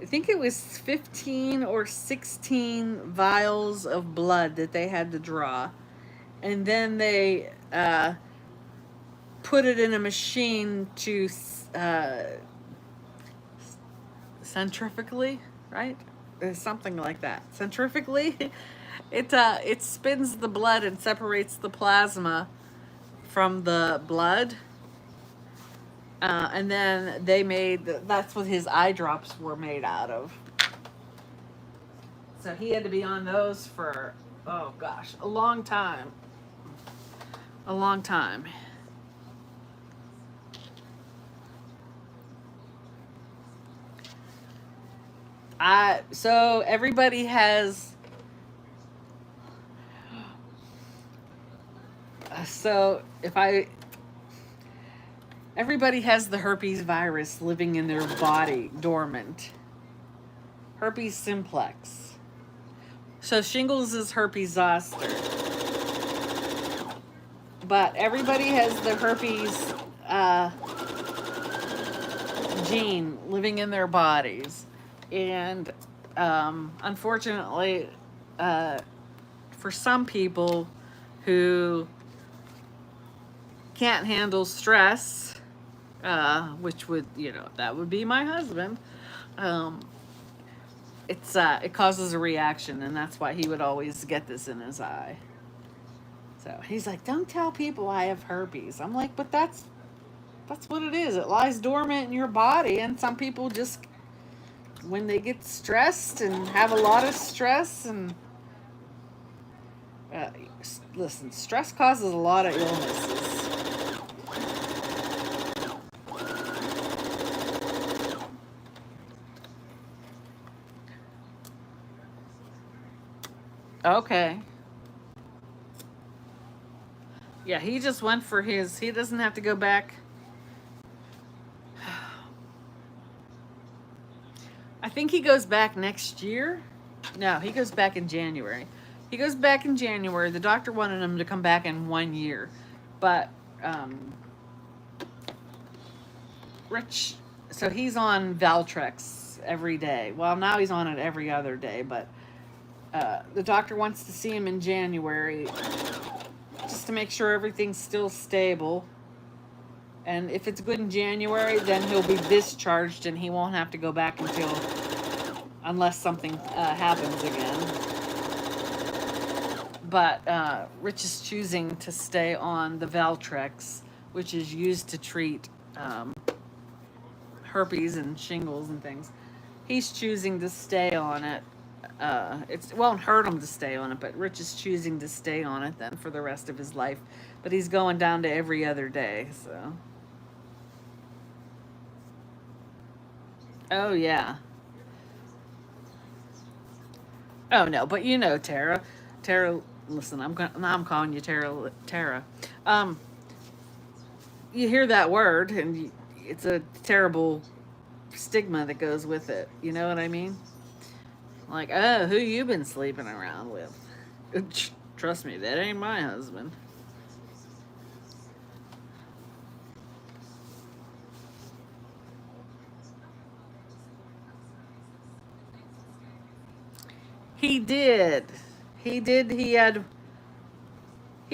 I think it was 15 or 16 vials of blood that they had to draw, and then they put it in a machine to centrifugally, right? Something like that. Centrifugally, it spins the blood and separates the plasma from the blood, and then that's what his eye drops were made out of. So he had to be on those for, oh gosh, a long time. A long time. So everybody has, so if I, everybody has the herpes virus living in their body dormant. Herpes simplex. So shingles is herpes zoster. But everybody has the herpes gene living in their bodies. And unfortunately, for some people who can't handle stress, which would, that would be my husband, it causes a reaction, and that's why he would always get this in his eye. So he's like, don't tell people I have herpes. I'm like, but that's what it is. It lies dormant in your body, and some people just, when they get stressed and have a lot of stress, and listen, stress causes a lot of illnesses. Okay. Yeah, he just went for he doesn't have to go back. I think he goes back next year. No, he goes back in January. He goes back in January. The doctor wanted him to come back in 1 year. But Rich, so he's on Valtrex every day. Well, now he's on it every other day, but the doctor wants to see him in January just to make sure everything's still stable. And if it's good in January, then he'll be discharged and he won't have to go back unless something happens again. But Rich is choosing to stay on the Valtrex, which is used to treat herpes and shingles and things. He's choosing to stay on it. It won't hurt him to stay on it, but Rich is choosing to stay on it then for the rest of his life. But he's going down to every other day, so. Oh, yeah. Oh, no, but Tara. Tara, listen, now I'm calling you Tara. Tara. You hear that word, and it's a terrible stigma that goes with it. You know what I mean? Like, oh, who you been sleeping around with? Trust me, that ain't my husband. He did. He did. He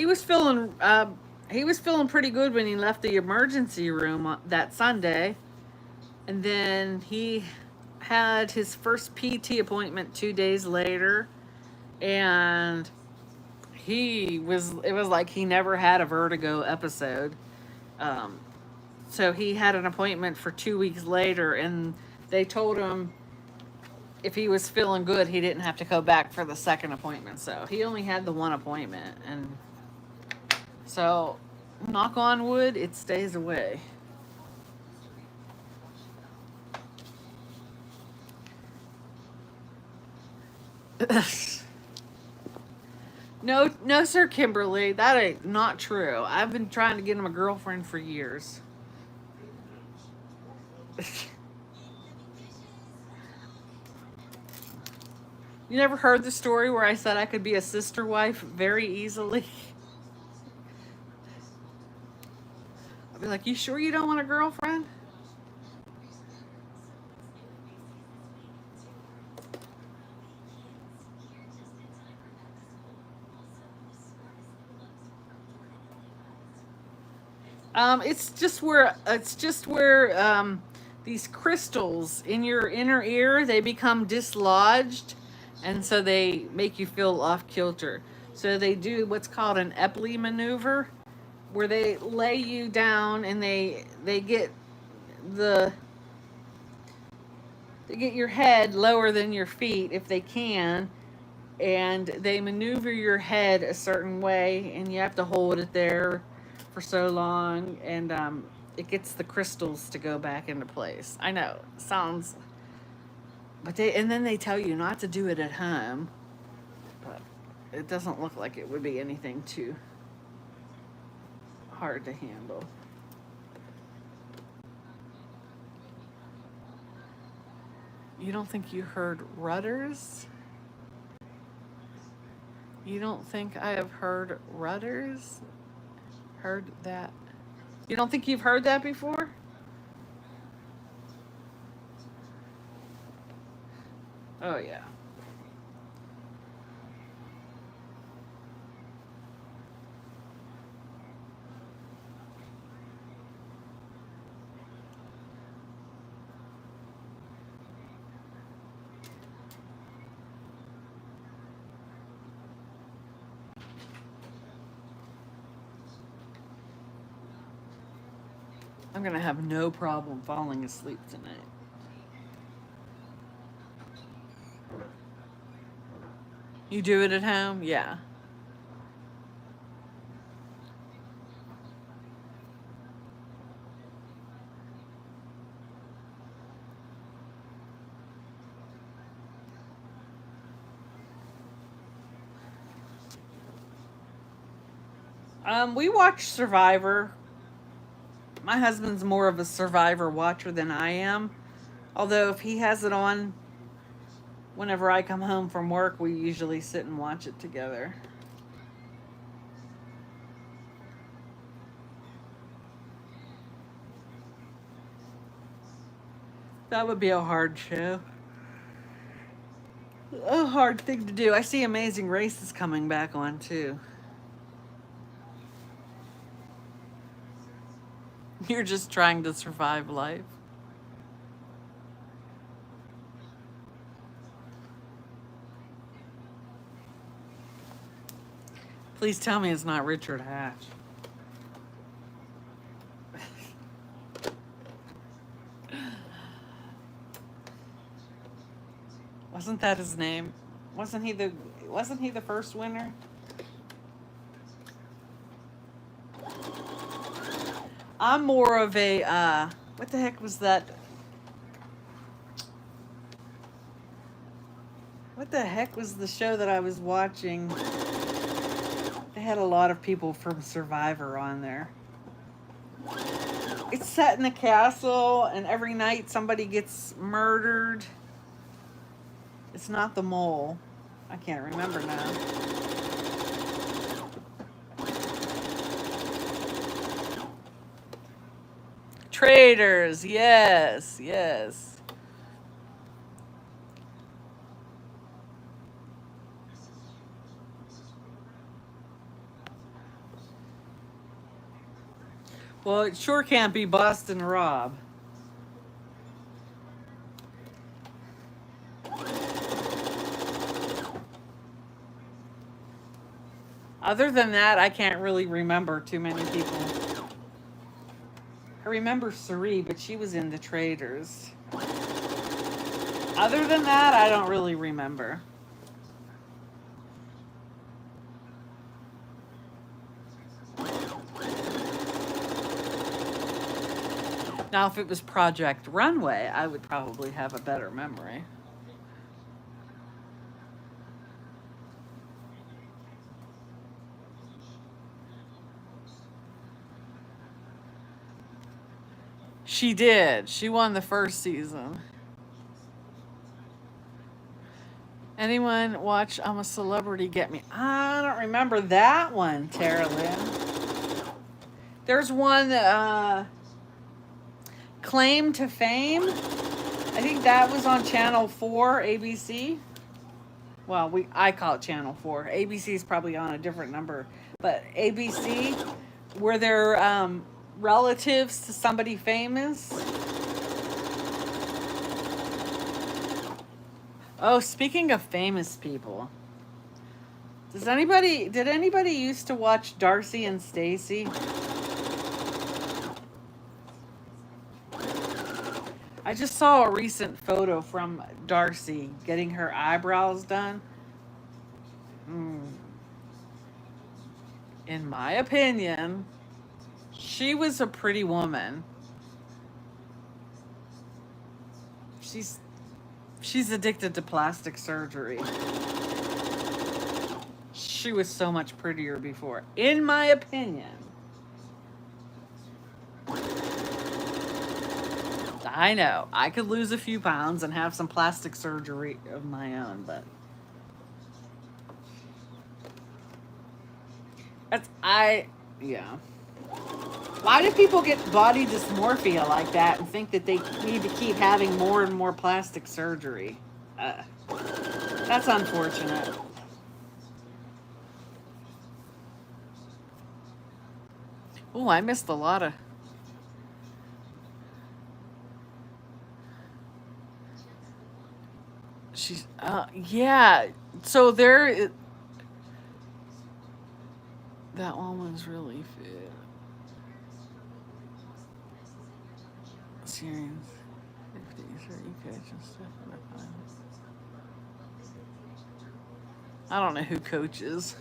was feeling. He was feeling pretty good when he left the emergency room that Sunday. And then he had his first PT appointment 2 days later, and it was like he never had a vertigo episode. Um, so he had an appointment for 2 weeks later, and they told him if he was feeling good, he didn't have to go back for the second appointment. So he only had the one appointment, and so knock on wood, it stays away. No, no, sir, Kimberly. That ain't not true. I've been trying to get him a girlfriend for years. You never heard the story where I said I could be a sister wife very easily? I'd be like, you sure you don't want a girlfriend? It's just where these crystals in your inner ear, they become dislodged, and so they make you feel off kilter. So they do what's called an Epley maneuver, where they lay you down and they get the they get your head lower than your feet if they can, and they maneuver your head a certain way, and you have to hold it there for so long, and it gets the crystals to go back into place. I know, sounds, but then they tell you not to do it at home, but it doesn't look like it would be anything too hard to handle. You don't think you heard rudders? You don't think I have heard rudders? Heard that? You don't think you've heard that before? Oh, yeah. I'm going to have no problem falling asleep tonight. You do it at home? Yeah. We watch Survivor. My husband's more of a Survivor watcher than I am. Although if he has it on whenever I come home from work, we usually sit and watch it together. That would be a hard show. A hard thing to do. I see Amazing Race is coming back on too. You're just trying to survive life. Please tell me it's not Richard Hatch. Wasn't that his name? Wasn't he the first winner? I'm more of a what the heck was that? What the heck was the show that I was watching? They had a lot of people from Survivor on there. It's set in a castle, and every night somebody gets murdered. It's not the mole. I can't remember now. Traders, yes, yes. Well, it sure can't be Boston Rob. Other than that, I can't really remember too many people. I remember Cerie, but she was in the Traders. Other than that, I don't really remember. Now, if it was Project Runway, I would probably have a better memory. She did. She won the first season. Anyone watch I'm a Celebrity Get Me? I don't remember that one, Tara Lynn. There's one, Claim to Fame. I think that was on Channel 4, ABC. Well, I call it Channel 4. ABC is probably on a different number. But ABC, where they're relatives to somebody famous. Oh, speaking of famous people, did anybody used to watch Darcy and Stacy? I just saw a recent photo from Darcy getting her eyebrows done. In my opinion, she was a pretty woman. She's addicted to plastic surgery. She was so much prettier before, in my opinion. I know. I could lose a few pounds and have some plastic surgery of my own, but yeah. Why do people get body dysmorphia like that and think that they need to keep having more and more plastic surgery? That's unfortunate. Oh, I missed a lot of. Yeah. So that one was really fit. Series 50, 30 coaches, stuff. I don't know who coaches.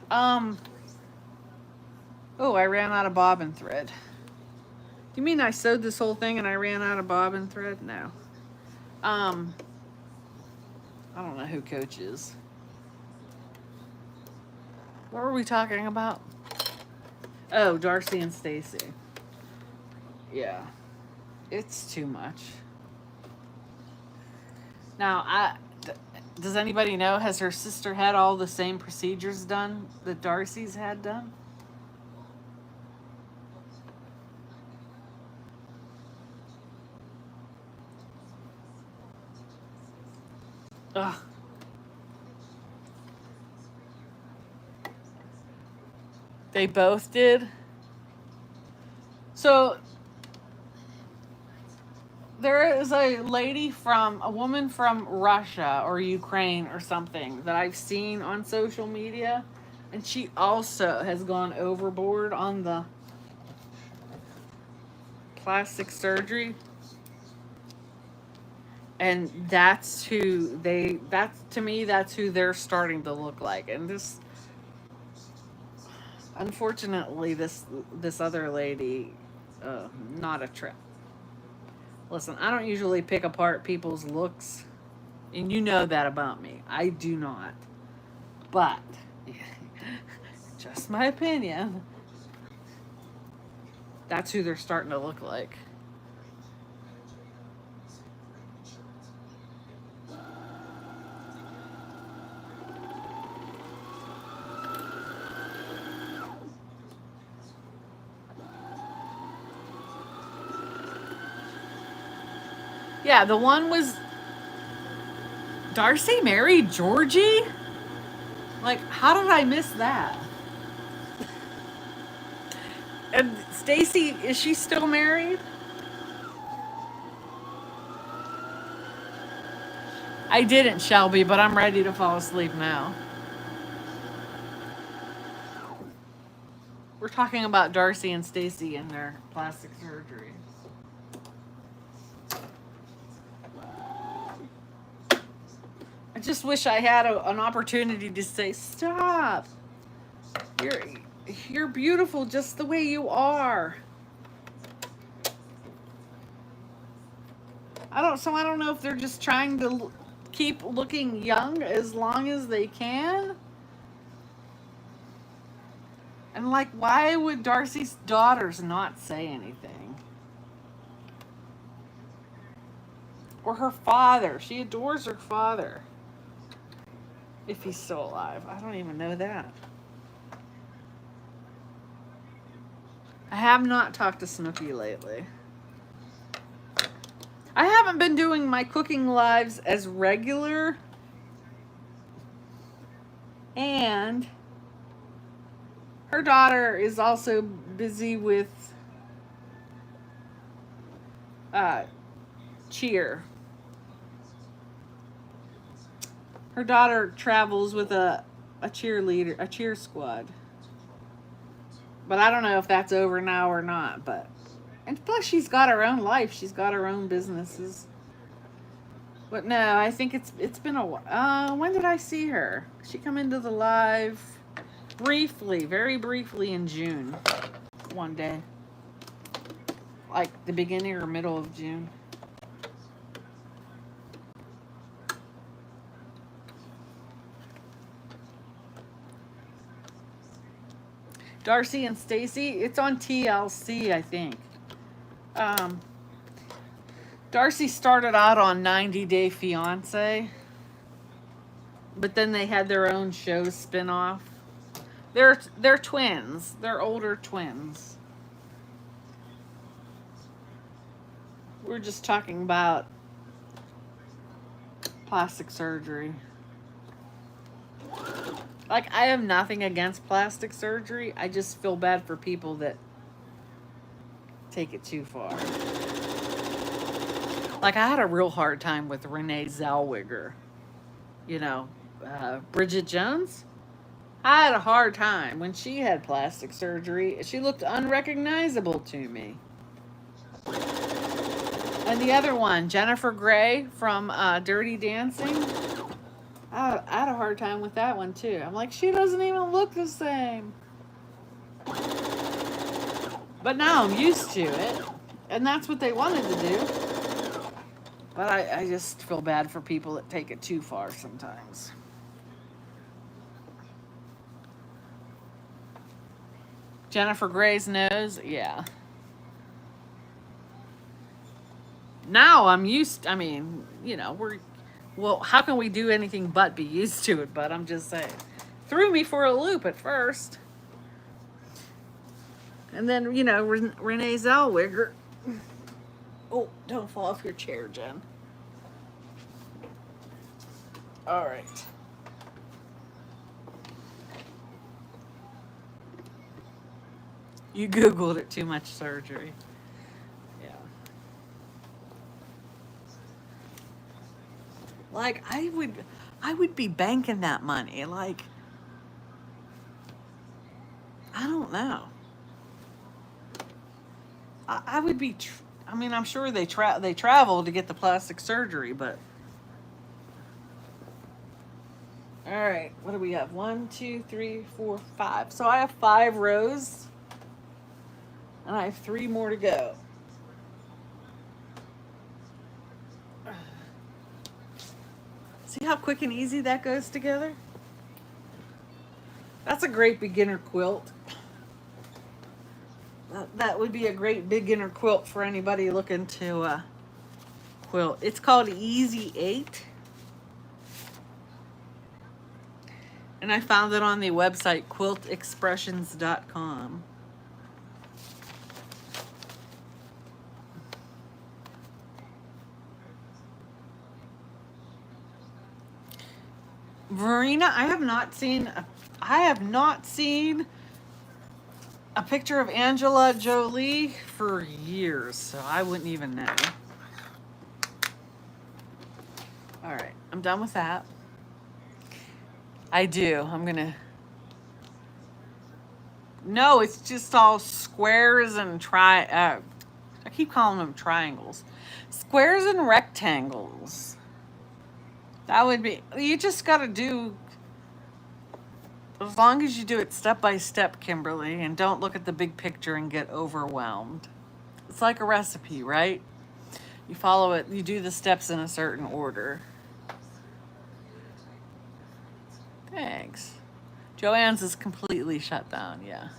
Oh, I ran out of bobbin thread. You mean I sewed this whole thing and I ran out of bobbin thread? No. I don't know who coaches. What were we talking about? Oh, Darcy and Stacy. Yeah. It's too much. Now, does anybody know, has her sister had all the same procedures done that Darcy's had done? Ugh. They both did? So, there is a woman from Russia or Ukraine or something that I've seen on social media, and she also has gone overboard on the plastic surgery. And to me, that's who they're starting to look like. And unfortunately, this other lady, not a trip. Listen, I don't usually pick apart people's looks, and you know that about me. I do not. But, just my opinion, that's who they're starting to look like. Yeah, the one was Darcy married Georgie? Like, how did I miss that? And Stacy, is she still married? I didn't, Shelby, but I'm ready to fall asleep now. We're talking about Darcy and Stacy and their plastic surgery. I just wish I had an opportunity to say, stop. You're beautiful just the way you are. I don't know if they're just trying to keep looking young as long as they can. And like, why would Darcy's daughters not say anything? Or her father. She adores her father. If he's still alive. I don't even know that. I have not talked to Snooki lately. I haven't been doing my cooking lives as regular. And her daughter is also busy with cheer. Her daughter travels with a cheerleader, a cheer squad. But I don't know if that's over now or not. And plus she's got her own life. She's got her own businesses. But no, I think it's been a while. When did I see her? She come into the live briefly, very briefly in June. One day. Like the beginning or middle of June. Darcy and Stacy, it's on TLC, I think. Darcy started out on 90 Day Fiance, but then they had their own show spin-off. They're twins. They're older twins. We're just talking about plastic surgery. Like, I have nothing against plastic surgery. I just feel bad for people that take it too far. Like, I had a real hard time with Renee Zellweger. You know, Bridget Jones. I had a hard time when she had plastic surgery. She looked unrecognizable to me. And the other one, Jennifer Grey from Dirty Dancing. I had a hard time with that one too. I'm like, she doesn't even look the same. But now I'm used to it. And that's what they wanted to do. But I just feel bad for people that take it too far sometimes. Jennifer Grey's nose, yeah. Now I'm used, I mean, you know, well, how can we do anything but be used to it? But I'm just saying. Threw me for a loop at first. And then, you know, Renee Zellweger. Oh, don't fall off your chair, Jen. All right. You Googled it, too much surgery. Yeah. Like, I would be banking that money. Like, I don't know. I would be, I mean, I'm sure they travel to get the plastic surgery, but. All right, what do we have? 1, 2, 3, 4, 5. So I have 5 rows. And I have 3 more to go. See how quick and easy that goes together? That's a great beginner quilt. That would be a great beginner quilt for anybody looking to quilt. It's called Easy 8. And I found it on the website quiltexpressions.com. Verena, I have not seen a picture of Angela Jolie for years, so I wouldn't even know. All right, I'm done with that. No, it's just all squares and I keep calling them triangles. Squares and rectangles. That would be, you just got to do, as long as you do it step by step, Kimberly, and don't look at the big picture and get overwhelmed. It's like a recipe, right? You follow it, you do the steps in a certain order. Thanks. Joanne's is completely shut down, yeah.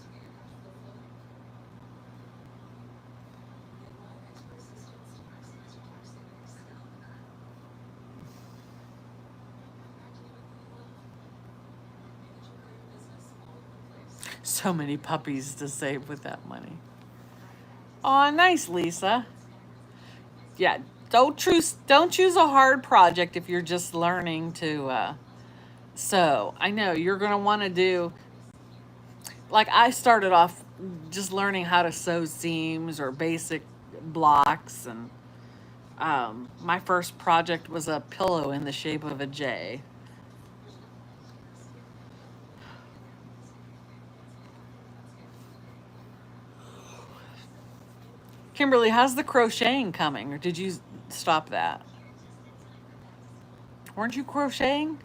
So many puppies to save with that money. Oh, nice, Lisa. Yeah, don't choose a hard project if you're just learning to sew. I know you're gonna want to do, like I started off just learning how to sew seams or basic blocks, and my first project was a pillow in the shape of a J. Kimberly, how's the crocheting coming, or did you stop that? Weren't you crocheting?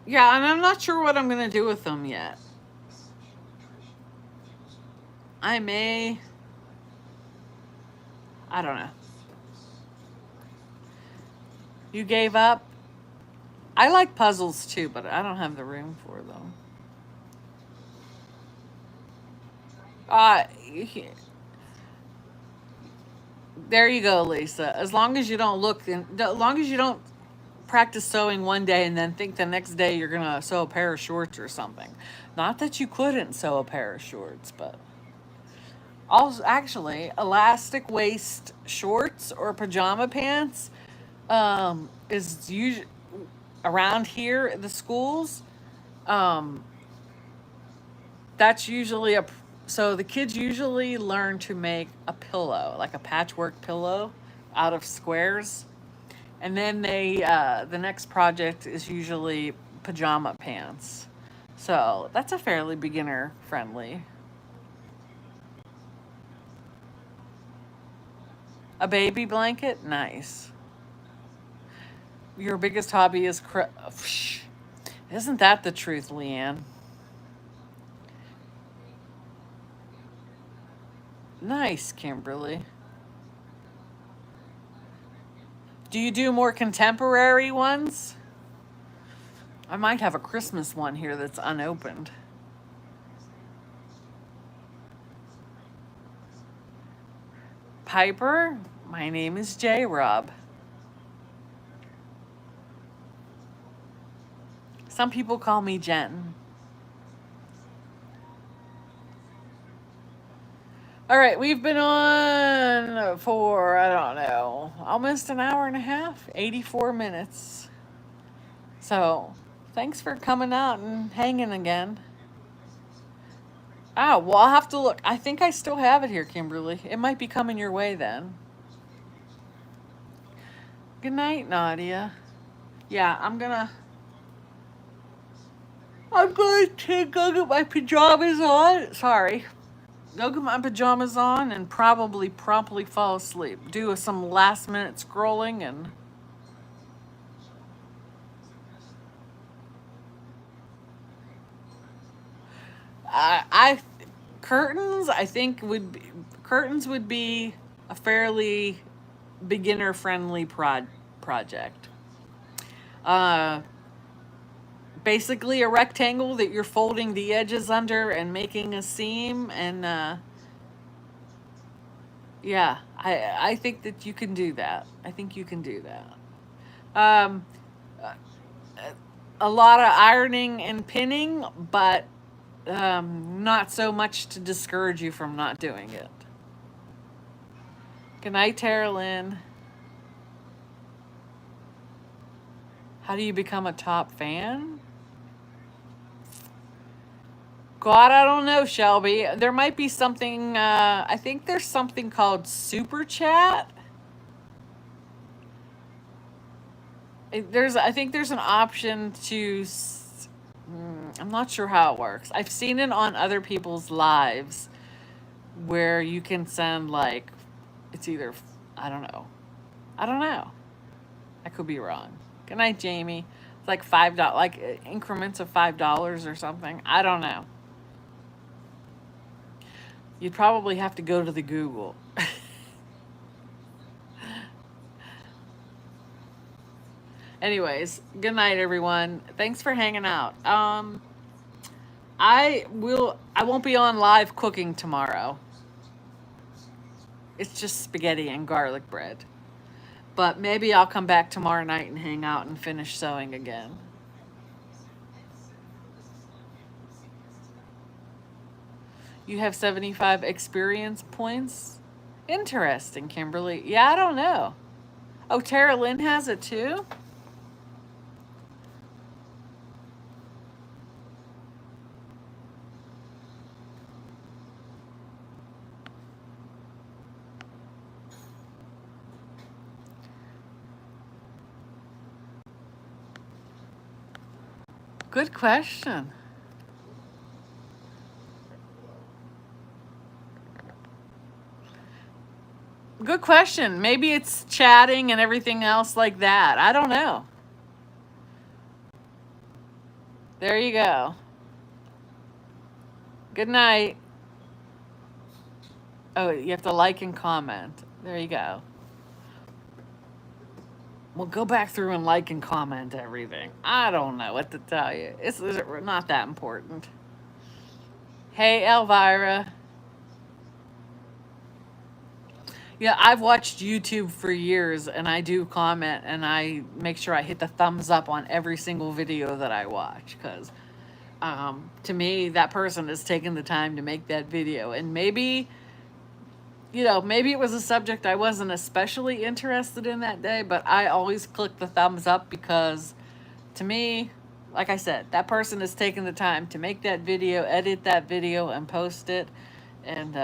Yeah, and I'm not sure what I'm gonna do with them yet. I may, I don't know. You gave up? I like puzzles too, but I don't have the room for them. Uh, there you go, Lisa. As long as you don't look, as long as you don't practice sewing one day and then think the next day you're gonna sew a pair of shorts or something. Not that you couldn't sew a pair of shorts, but also actually elastic waist shorts or pajama pants is usually around here at the schools. Um, that's usually so the kids usually learn to make a pillow, like a patchwork pillow, out of squares, and then the next project is usually pajama pants. So that's a fairly beginner friendly. A baby blanket, nice. Your biggest hobby is isn't that the truth, Leanne? Nice, Kimberly. Do you do more contemporary ones? I might have a Christmas one here that's unopened. Piper, my name is J Rob. Some people call me Jen. All right, we've been on for, I don't know, almost an hour and a half, 84 minutes. So, thanks for coming out and hanging again. Oh, well, I'll have to look. I think I still have it here, Kimberly. It might be coming your way then. Good night, Nadia. Yeah, I'm gonna go get my pajamas on. Sorry. Go get my pajamas on and probably promptly fall asleep. Do some last minute scrolling and I curtains. I think curtains would be a fairly beginner friendly project. Uh, Basically a rectangle that you're folding the edges under and making a seam, and yeah, I think that you can do that. I think you can do that. Um, a lot of ironing and pinning, but not so much to discourage you from not doing it. Good night, Tara Lynn. How do you become a top fan? God, I don't know, Shelby. There might be something, I think there's something called Super Chat. I think there's an option to, I'm not sure how it works. I've seen it on other people's lives where you can send like, it's either, I don't know. I don't know. I could be wrong. Good night, Jamie. It's like $5, like increments of $5 or something. I don't know. You'd probably have to go to the Google. Anyways, good night, everyone. Thanks for hanging out. I won't be on live cooking tomorrow. It's just spaghetti and garlic bread. But maybe I'll come back tomorrow night and hang out and finish sewing again. You have 75 experience points? Interesting, Kimberly. Yeah, I don't know. Oh, Tara Lynn has it too? Good question. Good question. Maybe it's chatting and everything else like that. I don't know. There you go. Good night. Oh, you have to like and comment. There you go. Well, go back through and like and comment everything. I don't know what to tell you. It's not that important. Hey, Elvira. Yeah, I've watched YouTube for years, and I do comment, and I make sure I hit the thumbs up on every single video that I watch, because to me, that person has taken the time to make that video. And maybe, maybe it was a subject I wasn't especially interested in that day, but I always click the thumbs up because, to me, like I said, that person has taken the time to make that video, edit that video, and post it. And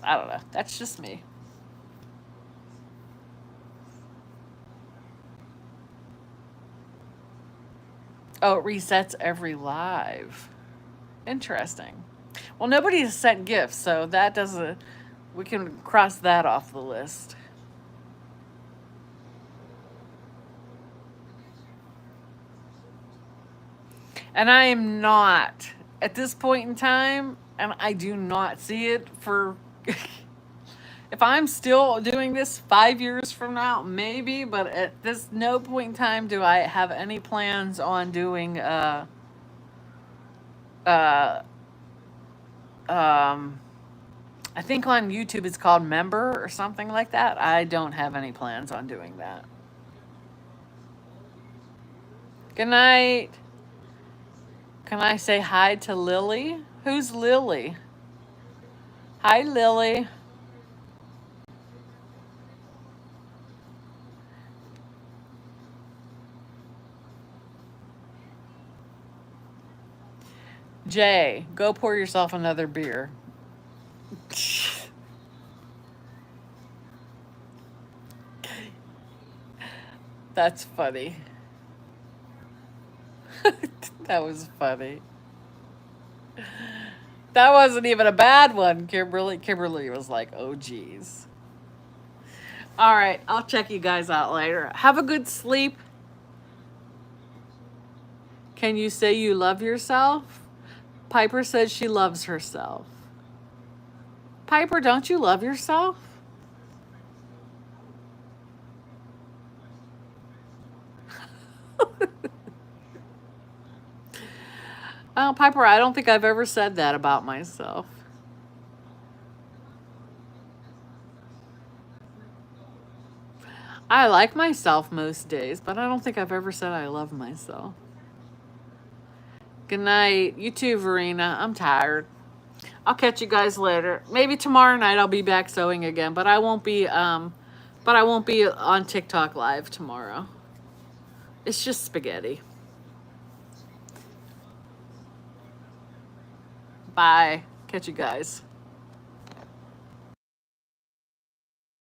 I don't know. That's just me. Oh, it resets every live. Interesting. Well, nobody has sent gifts, so that doesn't. We can cross that off the list. And I am not, at this point in time, and I do not see it for. If I'm still doing this 5 years from now, maybe, but at this no point in time do I have any plans on doing uh um I think on YouTube it's called member or something like that. I don't have any plans on doing that. Good night. Can I say hi to Lily? Who's Lily? Hi, Lily. Jay, go pour yourself another beer. That's funny. That was funny. That wasn't even a bad one, Kimberly. Kimberly was like, oh, geez. All right, I'll check you guys out later. Have a good sleep. Can you say you love yourself? Piper says she loves herself. Piper, don't you love yourself? Oh, Piper, I don't think I've ever said that about myself. I like myself most days, but I don't think I've ever said I love myself. Good night. You too, Verena. I'm tired. I'll catch you guys later. Maybe tomorrow night I'll be back sewing again, but I won't be on TikTok live tomorrow. It's just spaghetti. Bye. Catch you guys.